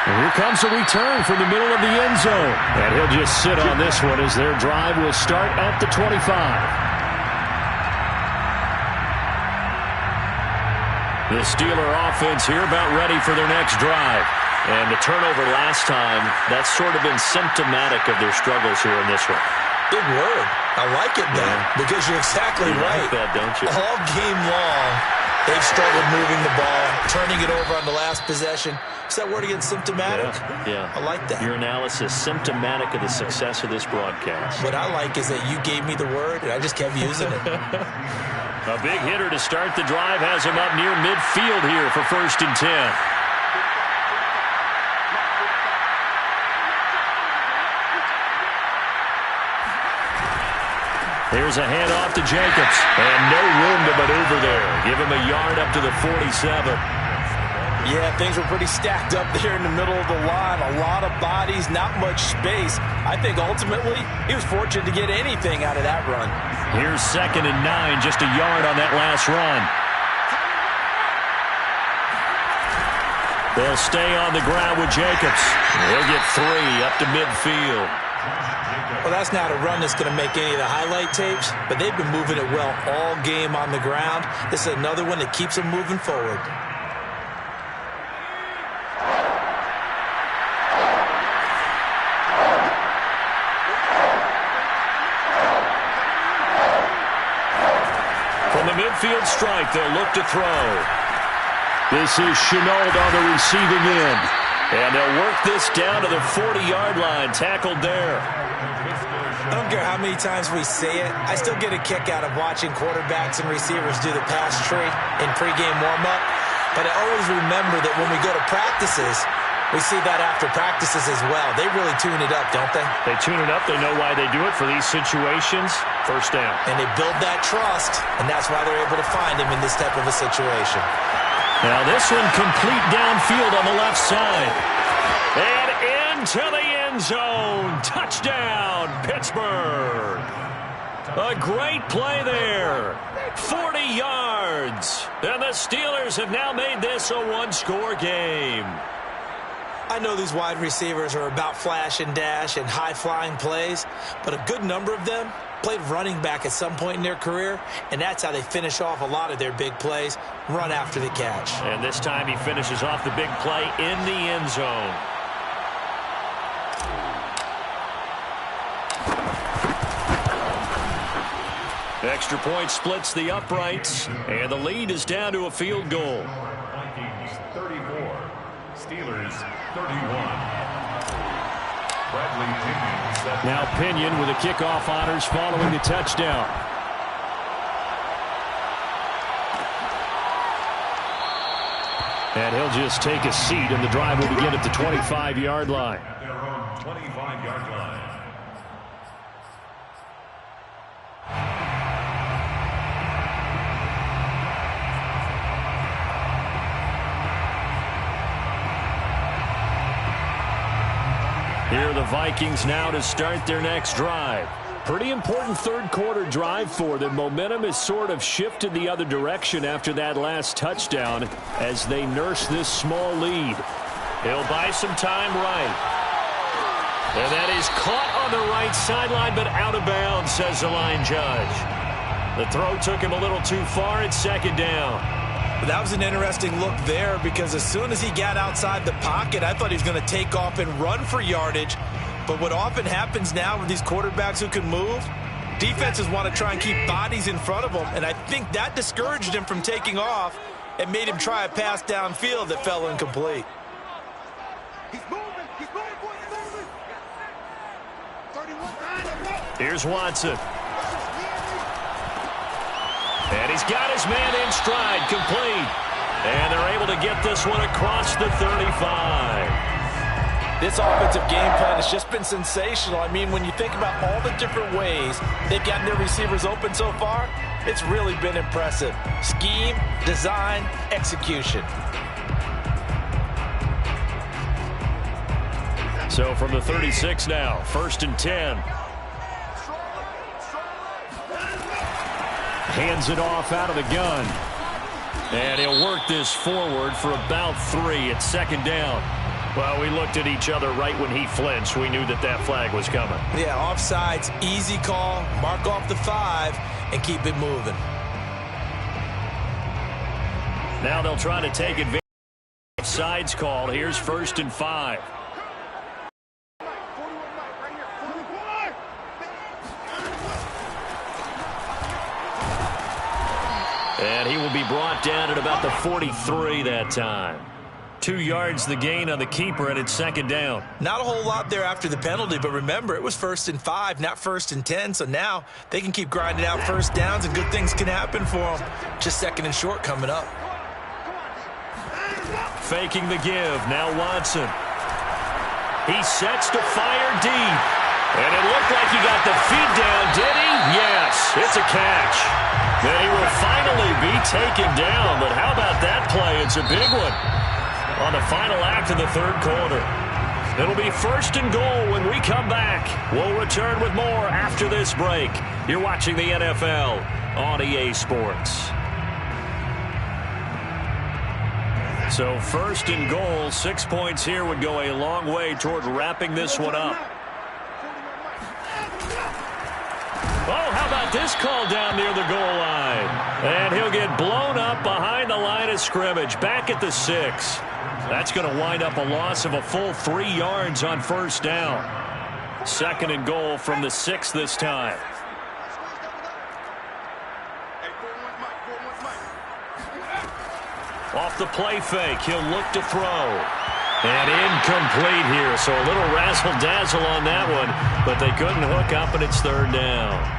And here comes a return from the middle of the end zone. And he'll just sit on this one as their drive will start at the 25. The Steeler offense here about ready for their next drive. And the turnover last time, that's sort of been symptomatic of their struggles here in this one. Big word. I like it, Ben, because you're exactly right. Like that, don't you? All game long, They've struggled moving the ball, turning it over on the last possession. Is that word again, symptomatic? Yeah. I like that. Your analysis, symptomatic of the success of this broadcast. What I like is that you gave me the word, and I just kept using it. A big hitter to start the drive has him up near midfield here for 1st and 10. Here's a handoff to Jacobs. And no room to maneuver there. Give him a yard up to the 47. Yeah, things were pretty stacked up there in the middle of the line. A lot of bodies, not much space. I think ultimately he was fortunate to get anything out of that run. Here's 2nd and 9, just a yard on that last run. They'll stay on the ground with Jacobs. He'll get 3 up to midfield. Well, that's not a run that's going to make any of the highlight tapes, but they've been moving it well all game on the ground. This is another one that keeps them moving forward. From the midfield stripe, they'll look to throw. This is Shenault on the receiving end. And they'll work this down to the 40-yard line, tackled there. I don't care how many times we say it, I still get a kick out of watching quarterbacks and receivers do the pass tree in pregame warm-up. But I always remember that when we go to practices, we see that after practices as well. They really tune it up, don't they? They tune it up. They know why they do it for these situations. 1st down. And they build that trust, and that's why they're able to find him in this type of a situation. Now this one complete downfield on the left side. And into the end zone. Touchdown, Pittsburgh. A great play there. 40 yards. And the Steelers have now made this a one-score game. I know these wide receivers are about flash and dash and high-flying plays, but a good number of them played running back at some point in their career, and that's how they finish off a lot of their big plays, run after the catch. And this time he finishes off the big play in the end zone. Extra point splits the uprights, and the lead is down to a field goal. Vikings 34, Steelers 31. Bradley Pinion set. Now Pinion with the kickoff honors following the touchdown. And he'll just take a seat, and the drive will begin at the 25-yard line. At their own 25-yard line. Here are the Vikings now to start their next drive. Pretty important third-quarter drive for them. Momentum has sort of shifted the other direction after that last touchdown as they nurse this small lead. He'll buy some time right. And that is caught on the right sideline, but out of bounds, says the line judge. The throw took him a little too far. It's 2nd down. That was an interesting look there because as soon as he got outside the pocket, I thought he was going to take off and run for yardage. But what often happens now with these quarterbacks who can move, defenses want to try and keep bodies in front of them, and I think that discouraged him from taking off and made him try a pass downfield that fell incomplete. Here's Watson. And he's got his man in stride, complete. And they're able to get this one across the 35. This offensive game plan has just been sensational. I mean, when you think about all the different ways they've gotten their receivers open so far, it's really been impressive. Scheme, design, execution. So from the 36 now, 1st and 10. Hands it off out of the gun. And he'll work this forward for about 3 at 2nd down. Well, we looked at each other right when he flinched. We knew that that flag was coming. Yeah, offsides, easy call, mark off the 5, and keep it moving. Now they'll try to take advantage of sides call. Here's 1st and 5. And he will be brought down at about the 43 that time. 2 yards the gain on the keeper, and it's second down. Not a whole lot there after the penalty, but remember, it was 1st and 5, not 1st and 10, so now they can keep grinding out first downs, and good things can happen for them. Just 2nd and short coming up. Faking the give, now Watson. He sets to fire deep. And it looked like he got the feet down, did he? Yes, it's a catch. Then he will finally be taken down, but how about that play? It's a big one on the final act of the 3rd quarter. It'll be 1st and goal when we come back. We'll return with more after this break. You're watching the NFL on EA Sports. So 1st and goal, 6 points here would go a long way toward wrapping this one up. Oh, how about this call down near the goal line? And he'll get blown up behind the line of scrimmage, back at the 6. That's going to wind up a loss of a full 3 yards on 1st down. 2nd and goal from the 6 this time. Off the play fake, he'll look to throw. And incomplete here, so a little razzle-dazzle on that one, but they couldn't hook up, and it's 3rd down.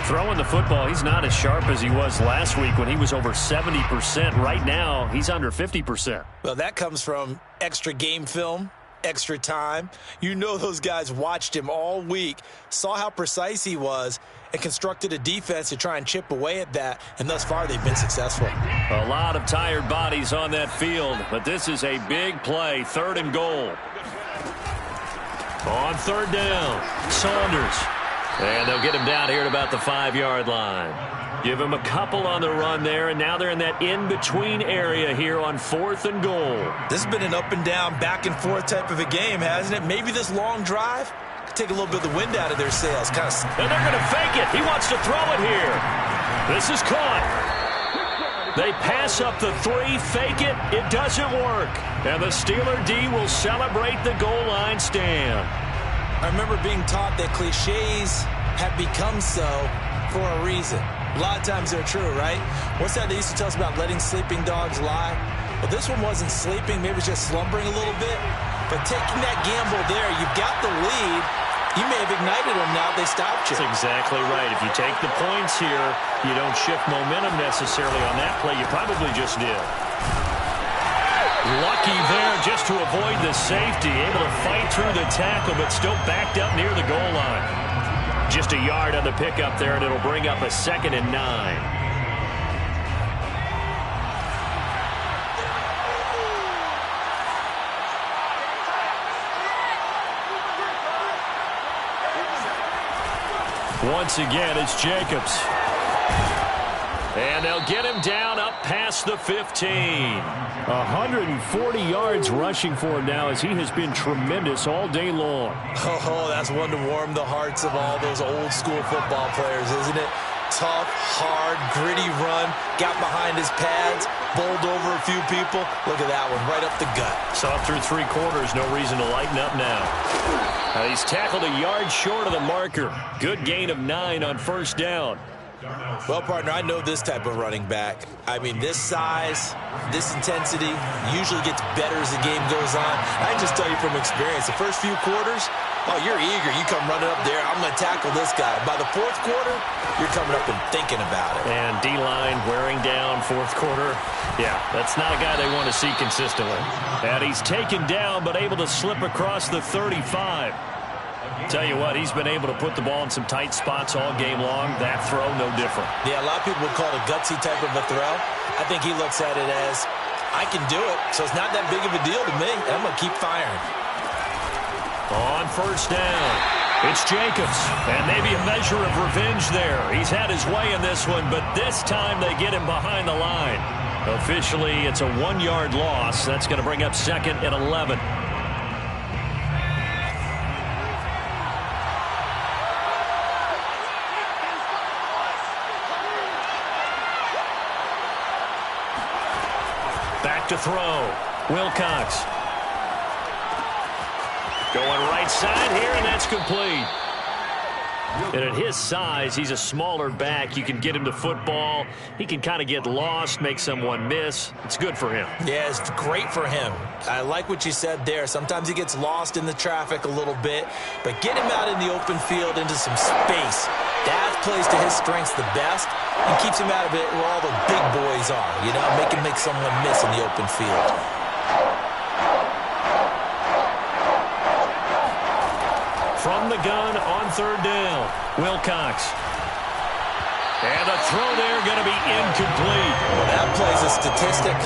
Throwing the football, he's not as sharp as he was last week when he was over 70%. Right now, he's under 50%. Well, that comes from extra game film, extra time. You know those guys watched him all week, saw how precise he was, and constructed a defense to try and chip away at that, and thus far they've been successful. A lot of tired bodies on that field, but this is a big play, 3rd and goal. On 3rd down, Saunders. And they'll get him down here at about the 5-yard line. Give him a couple on the run there, and now they're in that in-between area here on 4th and goal. This has been an up-and-down, back-and-forth type of a game, hasn't it? Maybe this long drive could take a little bit of the wind out of their sails. And they're going to fake it. He wants to throw it here. This is caught. They pass up the 3, fake it. It doesn't work. And the Steeler D will celebrate the goal line stand. I remember being taught that cliches have become so for a reason. A lot of times they're true, right? What's that they used to tell us about letting sleeping dogs lie? Well, this one wasn't sleeping. Maybe it was just slumbering a little bit. But taking that gamble there, you've got the lead. You may have ignited them now if they stopped you. That's exactly right. If you take the points here, you don't shift momentum necessarily on that play. You probably just did. Lucky there just to avoid the safety. Able to fight through the tackle, but still backed up near the goal line. Just a yard on the pickup there, and it'll bring up a 2nd and 9. Once again, it's Jacobs. And they'll get him down up past the 15. 140 yards rushing for him now as he has been tremendous all day long. Oh, that's one to warm the hearts of all those old school football players, isn't it? Tough, hard, gritty run, got behind his pads, bowled over a few people. Look at that one, right up the gut. Saw through 3 quarters, no reason to lighten up now. He's tackled a yard short of the marker. Good gain of 9 on 1st down. Well, partner, I know this type of running back. I mean, this size, this intensity usually gets better as the game goes on. I can just tell you from experience, the first few quarters, oh, you're eager. You come running up there, I'm going to tackle this guy. By the 4th quarter, you're coming up and thinking about it. And D-line wearing down 4th quarter. Yeah, that's not a guy they want to see consistently. And he's taken down but able to slip across the 35. Tell you what, he's been able to put the ball in some tight spots all game long. That throw, no different. Yeah, a lot of people would call it a gutsy type of a throw. I think he looks at it as, I can do it, so it's not that big of a deal to me, and I'm going to keep firing. On 1st down, it's Jacobs, and maybe a measure of revenge there. He's had his way in this one, but this time they get him behind the line. Officially, it's a 1-yard loss. That's going to bring up 2nd and 11. Back to throw. Wilcox. Going right side here, and that's complete. And at his size, he's a smaller back. You can get him to football. He can kind of get lost, make someone miss. It's good for him. Yeah, it's great for him. I like what you said there. Sometimes he gets lost in the traffic a little bit, but get him out in the open field into some space. That plays to his strengths the best and keeps him out of it where all the big boys are, you know, make someone miss in the open field. From the gun on third down, Wilcox. And a throw there going to be incomplete. Well, that plays a statistic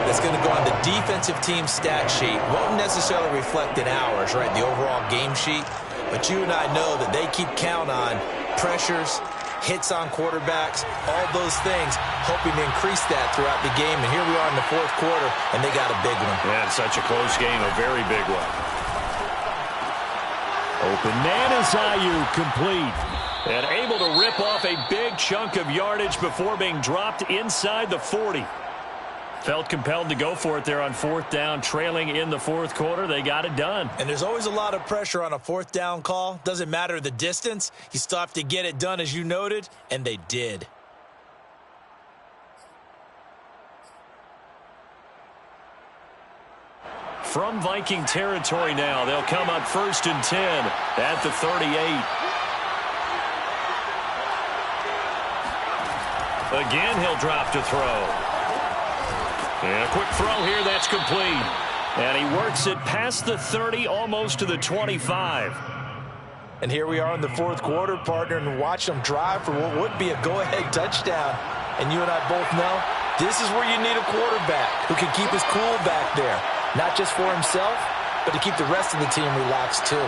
that's going to go on the defensive team stat sheet. Won't necessarily reflect in ours, right, the overall game sheet. But you and I know that they keep count on pressures, hits on quarterbacks, all those things, hoping to increase that throughout the game. And here we are in the fourth quarter, and they got a big one. Yeah, it's such a close game, a very big one. Open man is Ayuk, complete. And able to rip off a big chunk of yardage before being dropped inside the 40. Felt compelled to go for it there on fourth down, trailing in the fourth quarter. They got it done. And there's always a lot of pressure on a fourth down call. Doesn't matter the distance. You still have to get it done, as you noted, and they did. From Viking territory now, they'll come up 1st and 10 at the 38. Again, he'll drop to throw. And a quick throw here, that's complete. And he works it past the 30, almost to the 25. And here we are in the fourth quarter, partner, and watch them drive for what would be a go-ahead touchdown. And you and I both know this is where you need a quarterback who can keep his cool back there. Not just for himself, but to keep the rest of the team relaxed too.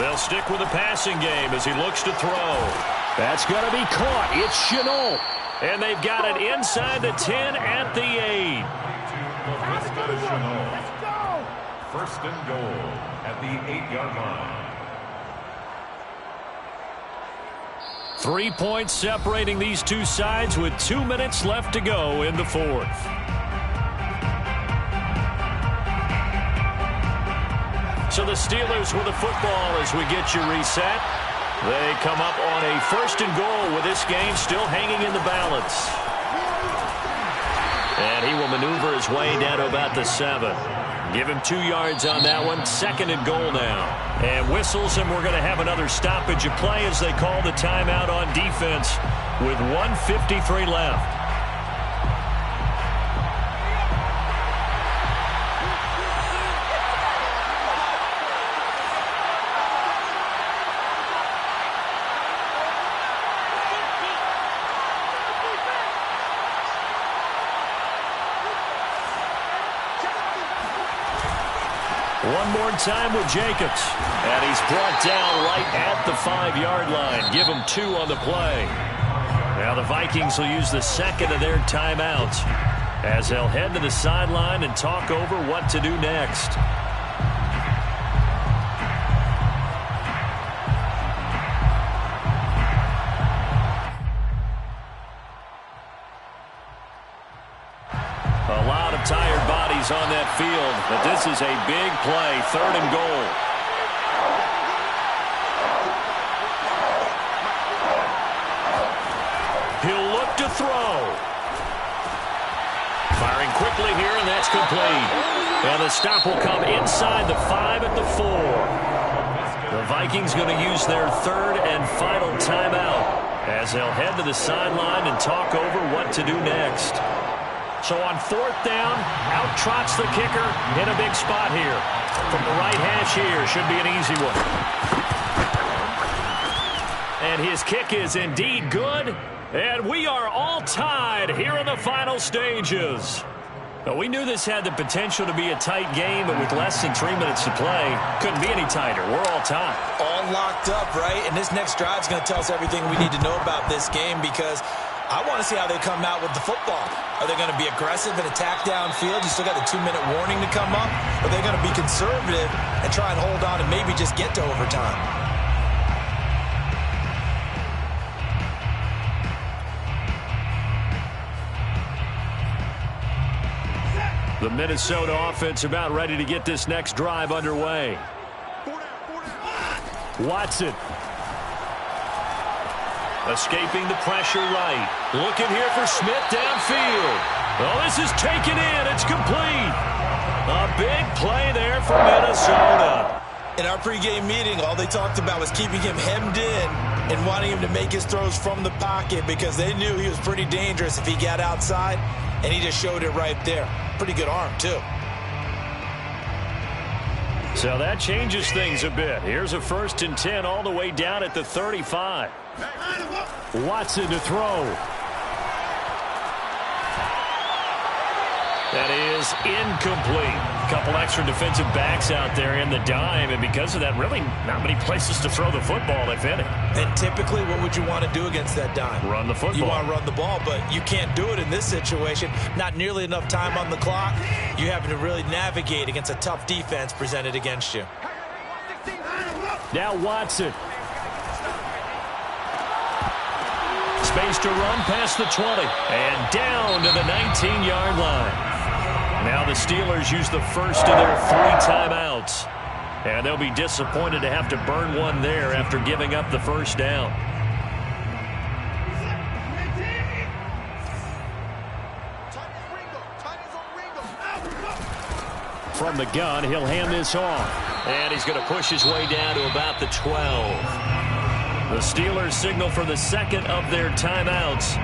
They'll stick with the passing game as he looks to throw. That's going to be caught. It's Shenault. And they've got it inside the 10 at the 8. First and goal at the 8-yard line. 3 points separating these two sides with 2 minutes left to go in the fourth. So the Steelers with the football as we get you reset. They come up on a 1st and goal with this game still hanging in the balance. And he will maneuver his way down to about the 7. Give him 2 yards on that one. 2nd and goal now. And whistles, and we're going to have another stoppage of play as they call the timeout on defense with 1:53 left. One more time with Jacobs. And he's brought down right at the 5-yard line. Give him 2 on the play. Now the Vikings will use the 2nd of their timeouts as they'll head to the sideline and talk over what to do next. A lot of tired bodies on that field, but this is a big play, 3rd and goal. He'll look to throw. Firing quickly here, and that's complete. And the stop will come inside the 5 at the 4. The Vikings going to use their 3rd and final timeout as they'll head to the sideline and talk over what to do next. So on 4th down, out trots the kicker in a big spot here. From the right hash here, should be an easy one. And his kick is indeed good. And we are all tied here in the final stages. But we knew this had the potential to be a tight game, but with less than 3 minutes to play, couldn't be any tighter. We're all tied. All locked up, right? And this next drive is going to tell us everything we need to know about this game because I want to see how they come out with the football. Are they going to be aggressive and attack downfield? You still got the 2-minute warning to come up. Or are they going to be conservative and try and hold on and maybe just get to overtime? The Minnesota offense about ready to get this next drive underway. Watson. Escaping the pressure right. Looking here for Smith downfield. Oh, this is taken in. It's complete. A big play there for Minnesota. In our pregame meeting, all they talked about was keeping him hemmed in and wanting him to make his throws from the pocket because they knew he was pretty dangerous if he got outside, and he just showed it right there. Pretty good arm, too. So that changes things a bit. Here's a 1st and 10 all the way down at the 35. Watson to throw. That is incomplete. A couple extra defensive backs out there in the dime, and because of that, really not many places to throw the football, if any. And typically, what would you want to do against that dime? Run the football. You want to run the ball, but you can't do it in this situation. Not nearly enough time on the clock. You having to really navigate against a tough defense presented against you. Now Watson. Space to run past the 20. And down to the 19-yard line. Now the Steelers use the first of their 3 timeouts. And they'll be disappointed to have to burn one there after giving up the first down. From the gun, he'll hand this off. And he's going to push his way down to about the 12. The Steelers signal for the second of their timeouts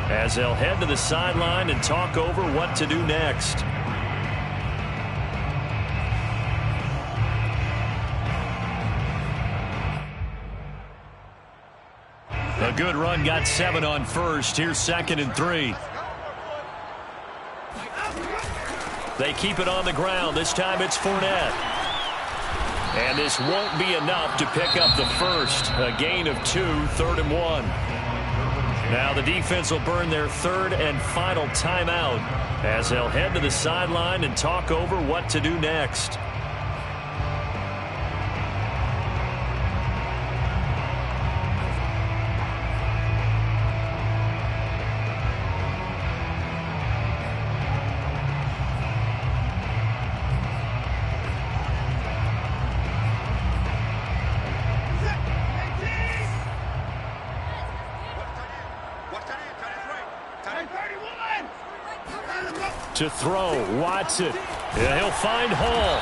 as they'll head to the sideline and talk over what to do next. A good run got 7 on first. Here's 2nd and 3. They keep it on the ground. This time it's Fournette. And this won't be enough to pick up the first. A gain of 2, 3rd and 1. Now the defense will burn their 3rd and final timeout as they'll head to the sideline and talk over what to do next. To throw, Watson. Yeah, he'll find Hall.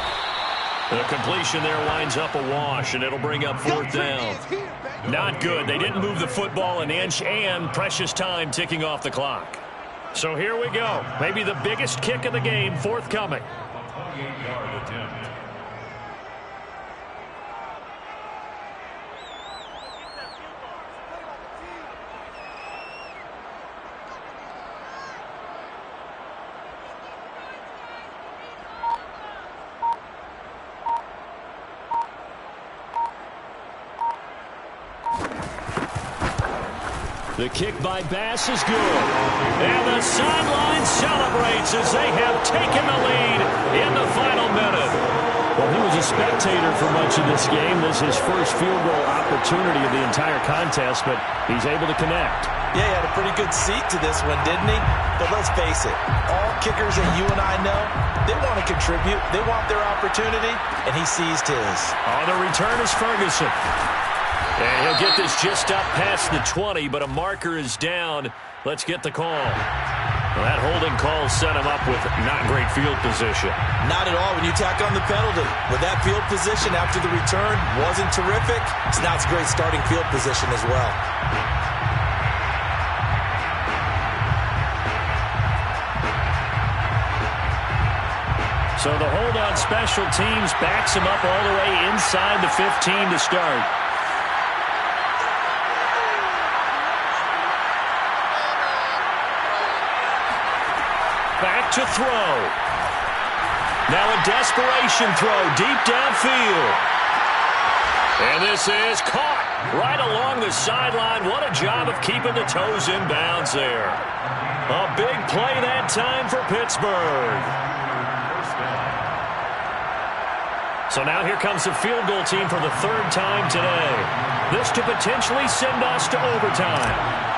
The completion there winds up a wash, and it'll bring up 4th down. Not good. They didn't move the football an inch, and precious time ticking off the clock. So here we go. Maybe the biggest kick of the game forthcoming. 28-yard attempt. The kick by Bass is good. And the sideline celebrates as they have taken the lead in the final minute. Well, he was a spectator for much of this game. This is his first field goal opportunity of the entire contest, but he's able to connect. Yeah, he had a pretty good seat to this one, didn't he? But let's face it, all kickers that you and I know, they want to contribute. They want their opportunity, and he seized his. On the return is Ferguson. And he'll get this just up past the 20, but a marker is down. Let's get the call. Well, that holding call set him up with not great field position. Not at all when you tack on the penalty. With that field position after the return wasn't terrific, so now it's great starting field position as well. So the hold on special teams backs him up all the way inside the 15 to start. Back to throw. Now a desperation throw deep downfield. And this is caught right along the sideline. What a job of keeping the toes in bounds there. A big play that time for Pittsburgh. So now here comes the field goal team for the 3rd time today. This to potentially send us to overtime.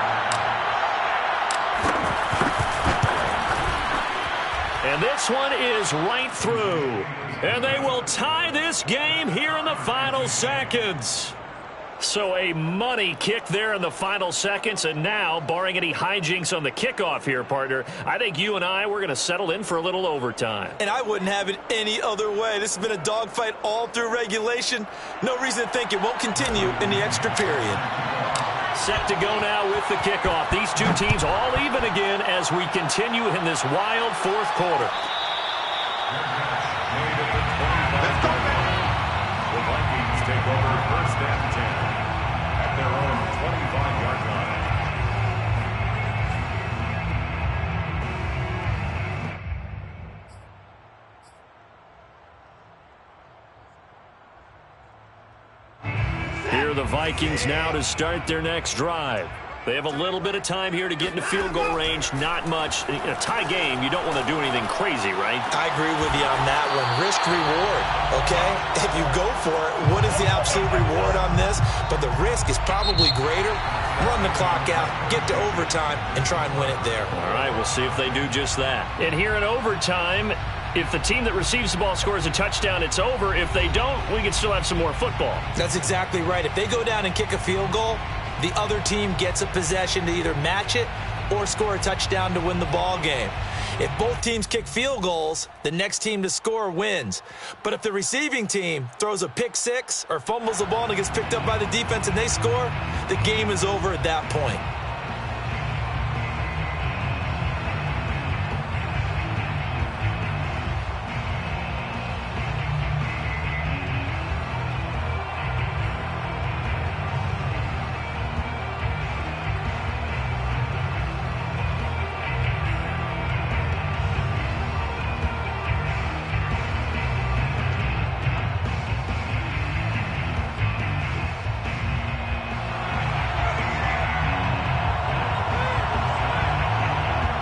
And this one is right through. And they will tie this game here in the final seconds. So a money kick there in the final seconds, and now, barring any hijinks on the kickoff here, partner, I think you and we're going to settle in for a little overtime. And I wouldn't have it any other way. This has been a dogfight all through regulation. No reason to think it won't continue in the extra period. Set to go now with the kickoff. These two teams all even again as we continue in this wild fourth quarter. The Vikings take over first and 10 at their own 25-yard line. Here are the Vikings now to start their next drive. They have a little bit of time here to get into field goal range. Not much. In a tie game, you don't want to do anything crazy, right? I agree with you on that one. Risk-reward, okay? If you go for it, what is the absolute reward on this? But the risk is probably greater. Run the clock out, get to overtime, and try and win it there. All right, we'll see if they do just that. And here in overtime, if the team that receives the ball scores a touchdown, it's over. If they don't, we can still have some more football. That's exactly right. If they go down and kick a field goal, the other team gets a possession to either match it or score a touchdown to win the ball game. If both teams kick field goals, the next team to score wins. But if the receiving team throws a pick six or fumbles the ball and it gets picked up by the defense and they score, the game is over at that point.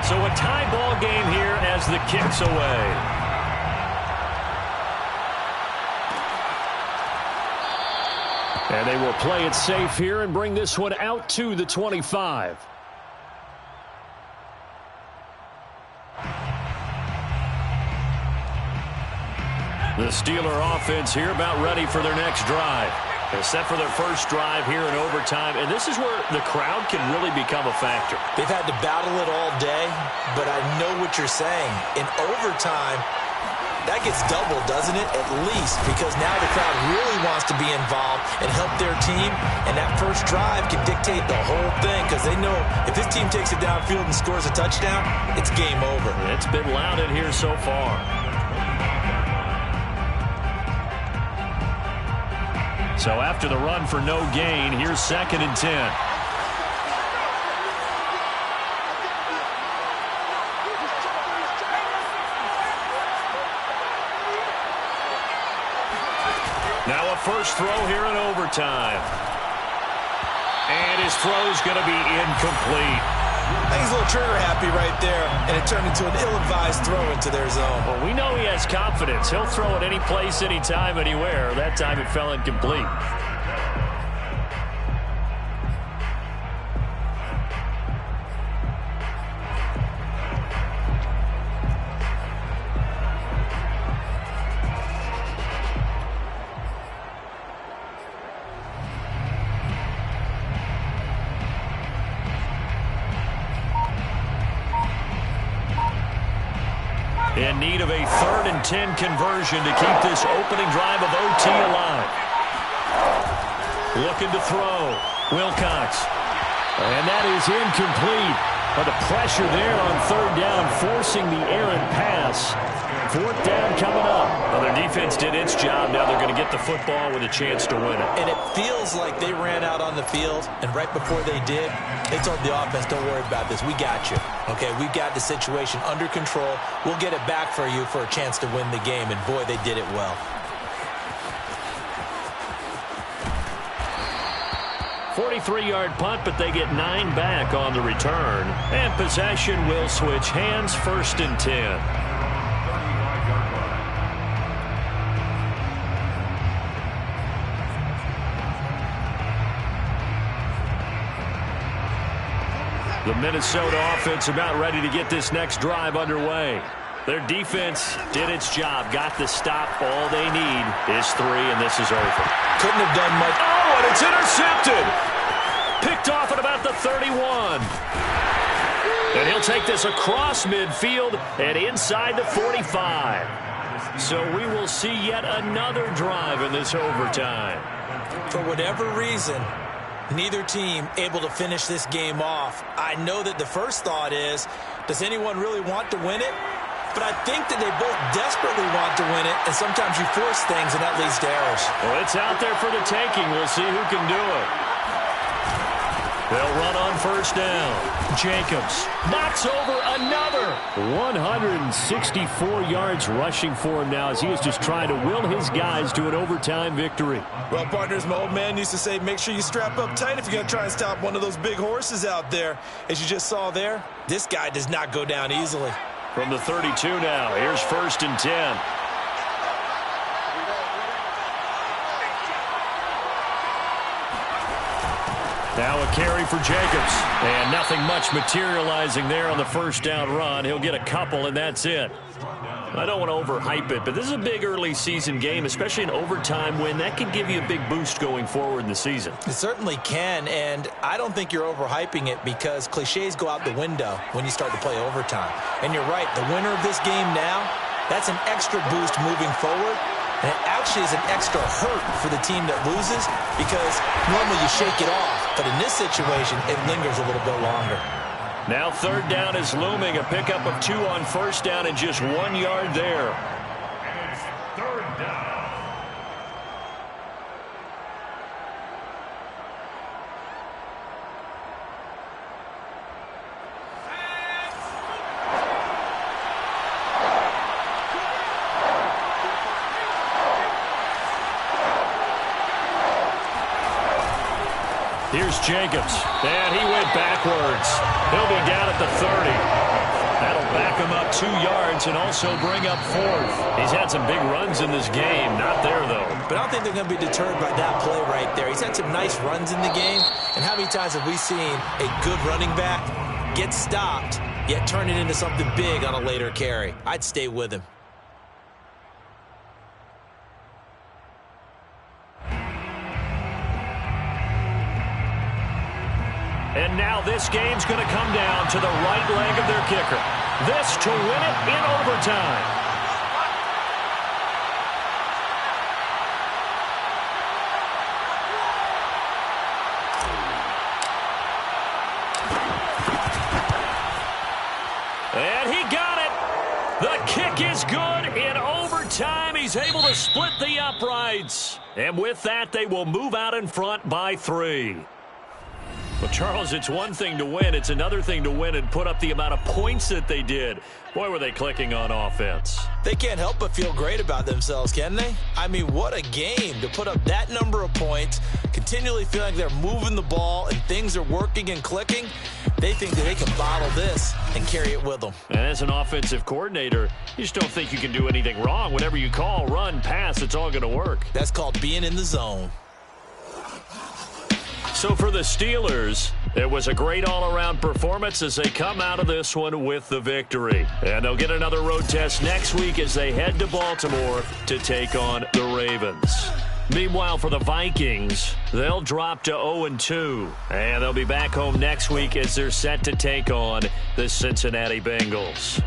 So a tie ball game here as the kick's away. And they will play it safe here and bring this one out to the 25. The Steeler offense here about ready for their next drive. They're set for their first drive here in overtime, and this is where the crowd can really become a factor. They've had to battle it all day, but I know what you're saying. In overtime, that gets doubled, doesn't it? At least, because now the crowd really wants to be involved and help their team, and that first drive can dictate the whole thing because they know if this team takes it downfield and scores a touchdown, it's game over. It's been loud in here so far. So after the run for no gain, here's 2nd and 10. Now a first throw here in overtime. And his throw's going to be incomplete. I think he's a little trigger happy right there, and it turned into an ill-advised throw into their zone. Well, we know he has confidence. He'll throw it any place, anytime, anywhere. That time it fell incomplete. In need of a 3rd and 10 conversion to keep this opening drive of OT alive. Looking to throw. Wilcox. And that is incomplete. But the pressure there on 3rd down, forcing the errant pass. 4th down coming up. Well, their defense did its job. Now they're going to get the football with a chance to win it. And it feels like they ran out on the field, and right before they did, they told the offense, don't worry about this. We got you. Okay, we've got the situation under control. We'll get it back for you for a chance to win the game. And, boy, they did it well. .43-yard punt, but they get 9 back on the return. And possession will switch hands, 1st and 10. The Minnesota offense about ready to get this next drive underway. Their defense did its job, got the stop. All they need is 3, and this is over. Couldn't have done much. Oh, and it's intercepted. Picked off at about the 31. And he'll take this across midfield and inside the 45. So we will see yet another drive in this overtime. For whatever reason, neither team able to finish this game off. I know that the first thought is, does anyone really want to win it? But I think that they both desperately want to win it, and sometimes you force things, and that leads to errors. Well, it's out there for the taking. We'll see who can do it. They'll run on first down. Jacobs knocks over another. 164 yards rushing for him now as he is just trying to will his guys to an overtime victory. Well, partners, my old man used to say, make sure you strap up tight if you're going to try and stop one of those big horses out there. As you just saw there, this guy does not go down easily. From the 32 now, here's 1st and 10. Now a carry for Jacobs. And nothing much materializing there on the first down run. He'll get a couple, and that's it. I don't want to overhype it, but this is a big early season game, especially an overtime win. That can give you a big boost going forward in the season. It certainly can, and I don't think you're overhyping it because cliches go out the window when you start to play overtime. And you're right, the winner of this game now, that's an extra boost moving forward. And it actually is an extra hurt for the team that loses because normally you shake it off. But in this situation, it lingers a little bit longer. Now 3rd down is looming. A pickup of 2 on first down and just 1 yard there. And it's 3rd down. Here's Jacobs, and he went backwards. He'll be down at the 30. That'll back him up 2 yards and also bring up 4th. He's had some big runs in this game. Not there, though. But I don't think they're going to be deterred by that play right there. He's had some nice runs in the game. And how many times have we seen a good running back get stopped, yet turn it into something big on a later carry? I'd stay with him. And now this game's going to come down to the right leg of their kicker. This to win it in overtime. And he got it. The kick is good in overtime. He's able to split the uprights. And with that, they will move out in front by 3. Well, Charles, it's one thing to win. It's another thing to win and put up the amount of points that they did. Boy, were they clicking on offense. They can't help but feel great about themselves, can they? I mean, what a game to put up that number of points, continually feeling like they're moving the ball and things are working and clicking. They think that they can bottle this and carry it with them. And as an offensive coordinator, you just don't think you can do anything wrong. Whatever you call, run, pass, it's all going to work. That's called being in the zone. So for the Steelers, it was a great all-around performance as they come out of this one with the victory. And they'll get another road test next week as they head to Baltimore to take on the Ravens. Meanwhile, for the Vikings, they'll drop to 0-2. And they'll be back home next week as they're set to take on the Cincinnati Bengals.